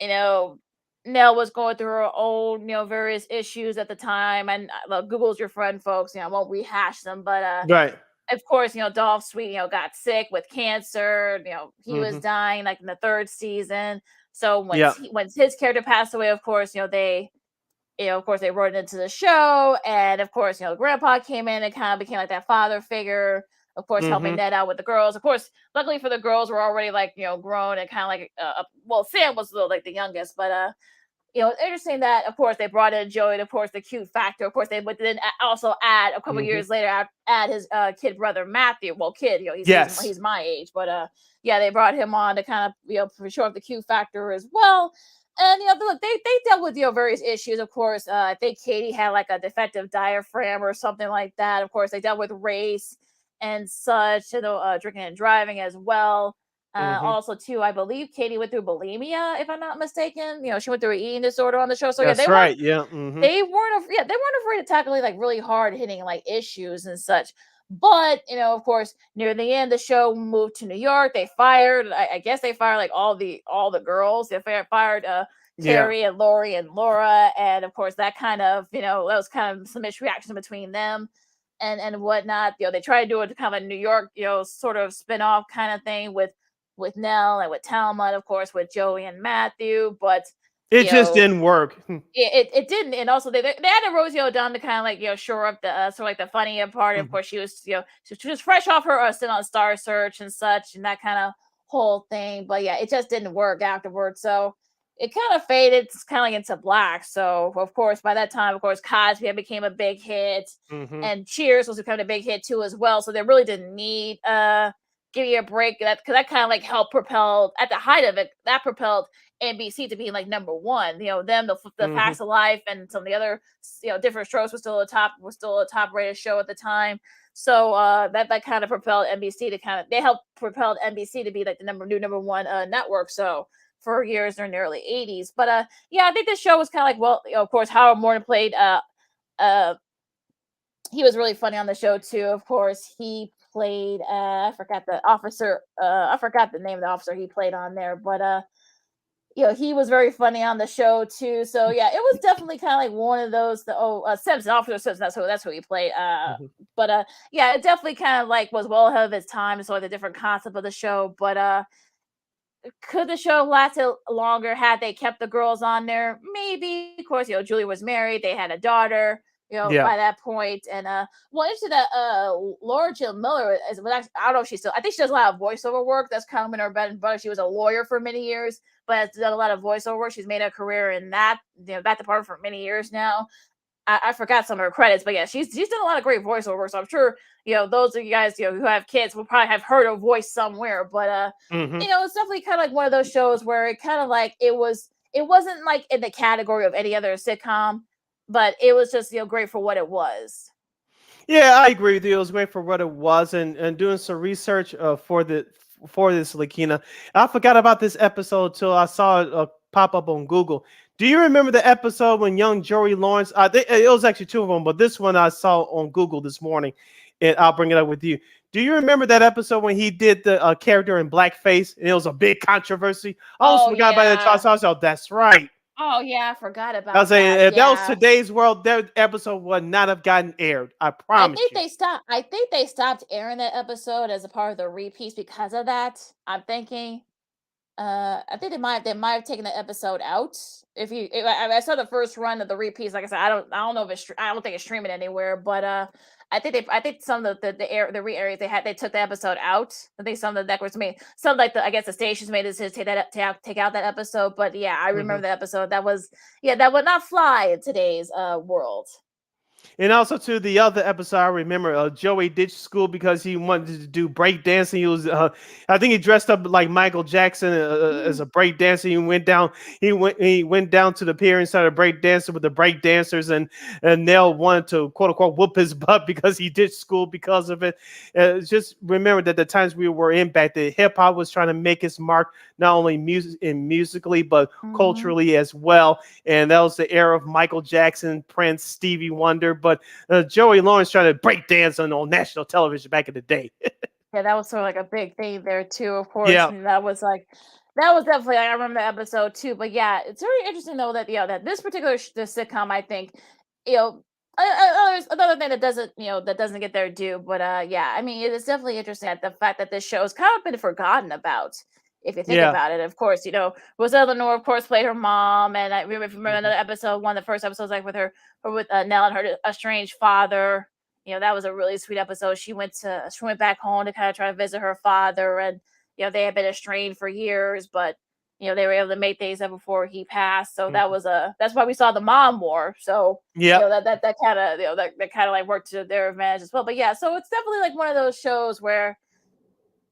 you know, Nell was going through her own, various issues at the time. And Google's your friend, folks. I won't rehash them, but Right. of course, Dolph Sweet, got sick with cancer. He was Hmm. dying like in the 3rd season. So Yeah. when his character passed away, of course, of course, they wrote it into the show, and of course, Grandpa came in and kind of became like that father figure. Of course, helping Hmm. Ned out with the girls. Of course, luckily for the girls, were already like grown and kind of like well, Sam was still like the youngest, but it's interesting that of course they brought in Joey, of course the cute factor. Of course, they would then also add a couple Hmm. years later add his kid brother Matthew. Well, kid, Yes. he's my age, but yeah, they brought him on to kind of for sure the Q factor as well. And look, they dealt with various issues. Of course, I think Katie had like a defective diaphragm or something like that. Of course, they dealt with race and such, drinking and driving as well. Hmm. Also, too, I believe Katie went through bulimia, if I'm not mistaken. She went through an eating disorder on the show. So yeah, That's right. Yeah. Hmm. they weren't afraid to tackle like really hard hitting like issues and such. But of course, near the end, the show moved to New York. They fired, I guess they fired like all the girls. They fired Yeah. Carrie and Lori and Laura, and of course that kind of that was kind of some reaction between them and whatnot. They tried to do a kind of a New York sort of spin off kind of thing with Nell and with Talma, and of course with Joey and Matthew, but It you just know didn't work. it didn't. And also they added Rosie O'Donnell to kind of like shore up the sort of like the funny part. Of Mhm. course, she was she was fresh off her stint on Star Search and such, and that kind of whole thing. But yeah, it just didn't work afterwards. So it kind of faded kind of like into black. So of course, by that time, of course, Cosby became a big hit, Mhm. and Cheers was becoming a big hit too as well. So they really didn't need give you a break that because that kind of like helped propel at the height of it. That propelled NBC to being like number one. The Mhm. Facts of Life and some of the other different shows was still a top rated show at the time. So that kind of propelled NBC to they helped propelled NBC to be like the number one network. So for years during the early 80s. But yeah, I think this show was kind of like, well, of course Howard Morton played uh he was really funny on the show too. Of course, he played I forgot the officer I forgot the name of the officer he played on there, but he was very funny on the show too. So yeah, it was definitely kind of like one of those. Simpson, Officer Simpson. That's who he played. Mhm. But yeah, it definitely kind of like was well ahead of its time. So like the different concept of the show. But could the show lasted longer had they kept the girls on there? Maybe. Of course, Julie was married. They had a daughter. Yeah. By that point, and well, into that Laura Jill Miller is. Well, I don't know if she's still. I think she does a lot of voiceover work. That's kind of been her bread and butter. She was a lawyer for many years, but has done a lot of voiceover work. She's made a career in that department for many years now. I forgot some of her credits, but yeah, she's done a lot of great voiceover work. So I'm sure those of you guys who have kids will probably have heard her voice somewhere. But Mhm. it's definitely kind of like one of those shows where it kind of like it wasn't like in the category of any other sitcom, but it was just great for what it was. Yeah, I agree with you. It was great for what it was, and doing some research for this Lakina. I forgot about this episode till I saw it pop up on Google. Do you remember the episode when young Joey Lawrence? It was actually two of them, but this one I saw on Google this morning, and I'll bring it up with you. Do you remember that episode when he did the character in blackface, and it was a big controversy? I almost Oh forgot about that. yeah. So that's right. Oh yeah, I forgot I was about saying, that. if that was Yeah. today's world, that episode would not have gotten aired. I promise you. I think they stopped airing that episode as a part of the repeats because of that. I'm thinking. I think they might have taken the episode out. I saw the first run of the repeats. Like I said, I don't know if I don't think it's streaming anywhere. But I think some of the re-areas they took the episode out. I think some of the networks made some like I guess the stations made a decision to take out that episode. But yeah, I remember Mhm. the episode. That would not fly in today's world. And also to the other episode, I remember Joey ditched school because he wanted to do break dancing. He was, I think, he dressed up like Michael Jackson as a break dancer. He went down to the pier and started break dancing with the break dancers, and Nell wanted to quote unquote whoop his butt because he ditched school because of it. Just remember that the times we were in back then, hip hop was trying to make its mark not only musically but culturally as well. And that was the era of Michael Jackson, Prince, Stevie Wonder. But Joey Lawrence trying to break dance on national television back in the day. Yeah, that was sort of like a big thing there too, of course. Yeah. And that was definitely, I remember the episode too. But yeah, it's very interesting though that that this particular the sitcom, I think, there's another thing that doesn't get their due. But yeah, I mean, it is definitely interesting that the fact that this show has kind of been forgotten about. If you think about it, of course, Rosa Lenore, of course, played her mom, and I remember, if you remember another episode, one of the first episodes, like with Nell and her estranged father. That was a really sweet episode. She went back home to kind of try to visit her father, and they had been estranged for years, but they were able to make things up before he passed. So that's why we saw the mom war. So that kind of that kind of like worked to their advantage as well. But yeah, so it's definitely like one of those shows where.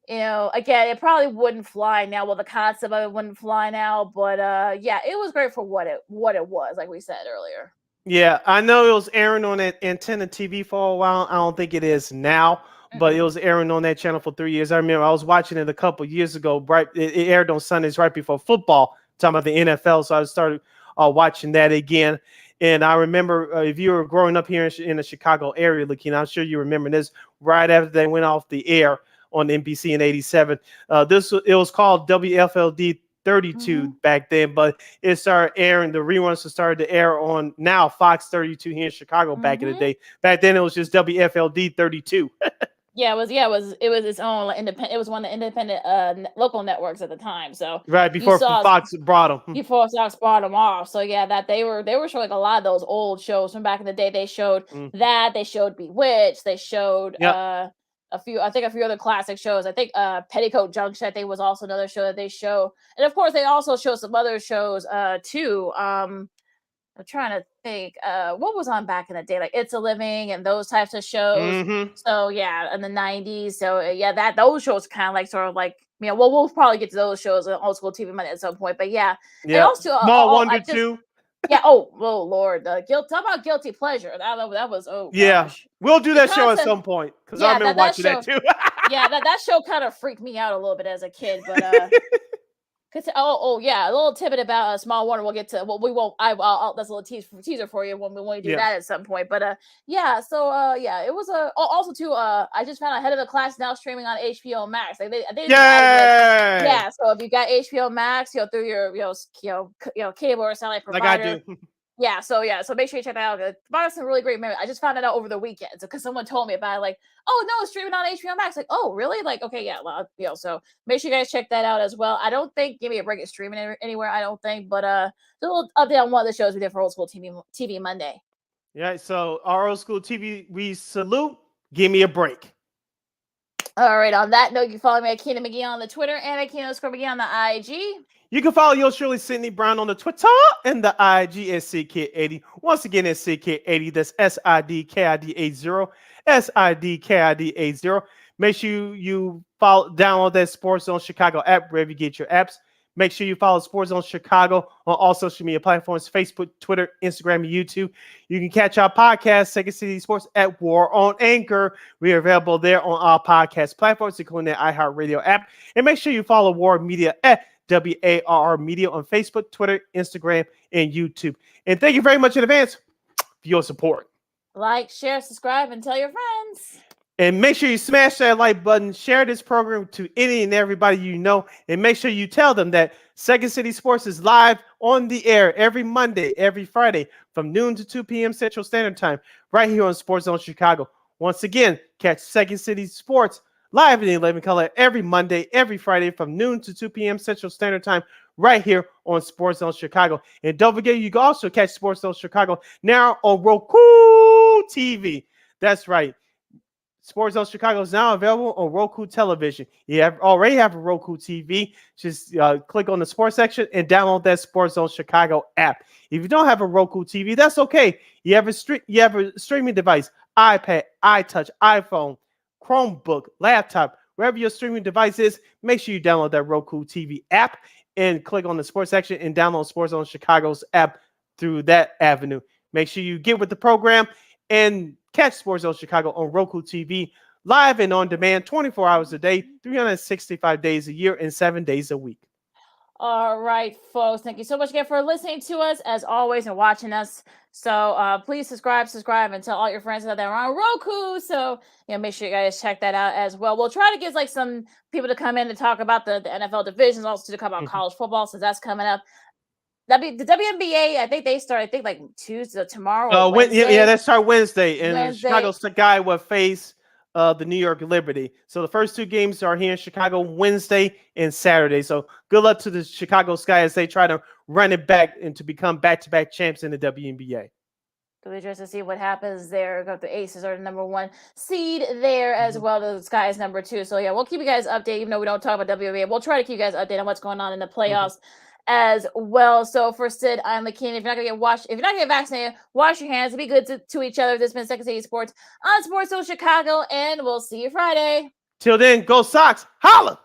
Again, it probably wouldn't fly now. Well, the concept of it wouldn't fly now, but yeah, it was great for what it was, like we said earlier. Yeah, I know it was airing on that Antenna TV for a while. I don't think it is now, but it was airing on that channel for 3 years. I remember I was watching it a couple years ago. Right, it aired on Sundays right before football, talking about the NFL. So I started watching that again. And I remember if you were growing up here in the Chicago area, Lakeena, I'm sure you remember this. Right after they went off the air on NBC in '87. It was called WFLD 32 back then, but it started airing. The reruns started to air on now Fox 32 here in Chicago back in the day. Back then, it was just WFLD 32. Yeah, it was its own independent. It was one of the independent local networks at the time. So right before Fox brought them. Before Fox brought them off. So yeah, that they were showing a lot of those old shows from back in the day. They showed that. They showed Bewitched. They showed a few other classic shows. I think Petticoat Junction, I think, was also another show that they show. And of course they also show some other shows too. I'm trying to think what was on back in the day, like It's a Living and those types of shows. So yeah, in the 90s. So yeah, those shows kind of like sort of like, we'll probably get to those shows on Old School TV Monday at some point. But yeah. And also Small Wonder too. Yeah. Oh Lord. Talk about guilty pleasure. That was gosh. We'll do that show at some point because I remember watching that too. Yeah, that show kind of freaked me out a little bit as a kid, but yeah, a little tidbit about Small Wonder. We'll get to. Well, we won't. I'll that's a little teaser for you when we do that at some point. But yeah. So yeah, it was also too. I just found out Head of the Class now streaming on HBO Max. Like yeah. So if you got HBO Max, through your cable or satellite provider, like I do. Yeah, so make sure you check that out. It's some really great memory. I just found it out over the weekend because someone told me about it. Like, oh no, it's streaming on HBO Max. Like, oh really? Like, okay, yeah, well, so make sure you guys check that out as well. I don't think Give Me a Break is streaming anywhere. I don't think, but a little update on one of the shows we did for Old School TV Monday. Yeah, so our Old School TV, we salute. Give Me a Break. All right. On that note, you can follow me at Keena McGee on the Twitter and at Keena_McGee on the IG. You can follow yours truly, Sydney Brown, on the Twitter and the IG at SidKid80. Once again, it's SidKid80. That's SIDKID80. SIDKID80. Make sure you download that Sports Zone Chicago app wherever you get your apps. Make sure you follow Sports Zone Chicago on all social media platforms: Facebook, Twitter, Instagram, and YouTube. You can catch our podcast, Second City Sports, at War on Anchor. We are available there on all podcast platforms, including the iHeartRadio app. And make sure you follow War Media at WARR Media on Facebook, Twitter, Instagram, and YouTube. And thank you very much in advance for your support. Like, share, subscribe, and tell your friends. And make sure you smash that like button, share this program to any and everybody you know, and make sure you tell them that Second City Sports is live on the air every Monday, every Friday from noon to 2 p.m. Central Standard Time, right here on Sports Zone Chicago. Once again, catch Second City Sports live in 11 color every Monday, every Friday from noon to 2 p.m. Central Standard Time, right here on Sports Zone Chicago. And don't forget, you can also catch Sports Zone Chicago now on Roku TV. That's right. Sports Zone Chicago is now available on Roku television. You already have a Roku TV. Just click on the sports section and download that Sports Zone Chicago app. If you don't have a Roku TV, that's okay. You have a streaming device, iPad, iTouch, iPhone, Chromebook, laptop, wherever your streaming device is. Make sure you download that Roku TV app and click on the sports section and download Sports Zone Chicago's app through that avenue. Make sure you get with the program and catch Sports Zone Chicago on Roku TV, live and on demand, 24 hours a day, 365 days a year, and 7 days a week. All right, folks. Thank you so much again for listening to us, as always, and watching us. So please subscribe, and tell all your friends that they're on Roku. So make sure you guys check that out as well. We'll try to get like some people to come in to talk about the NFL divisions, also to talk about college football, since that's coming up. The WNBA, I think they start, like Tuesday, tomorrow. Yeah, that start Wednesday. And Chicago Sky will face the New York Liberty. So the first 2 games are here in Chicago Wednesday and Saturday. So good luck to the Chicago Sky as they try to run it back and to become back-to-back champs in the WNBA. So we just to see what happens there. The Aces are the number 1 seed there as well. The Sky is number 2. So yeah, we'll keep you guys updated, even though we don't talk about WNBA. We'll try to keep you guys updated on what's going on in the playoffs. As well. So for Sid, I'm Lakeena. If you're not gonna get vaccinated, wash your hands. Be good to each other. This has been Second City Sports on Sports Zone Chicago, and we'll see you Friday. Till then, go Sox. Holla!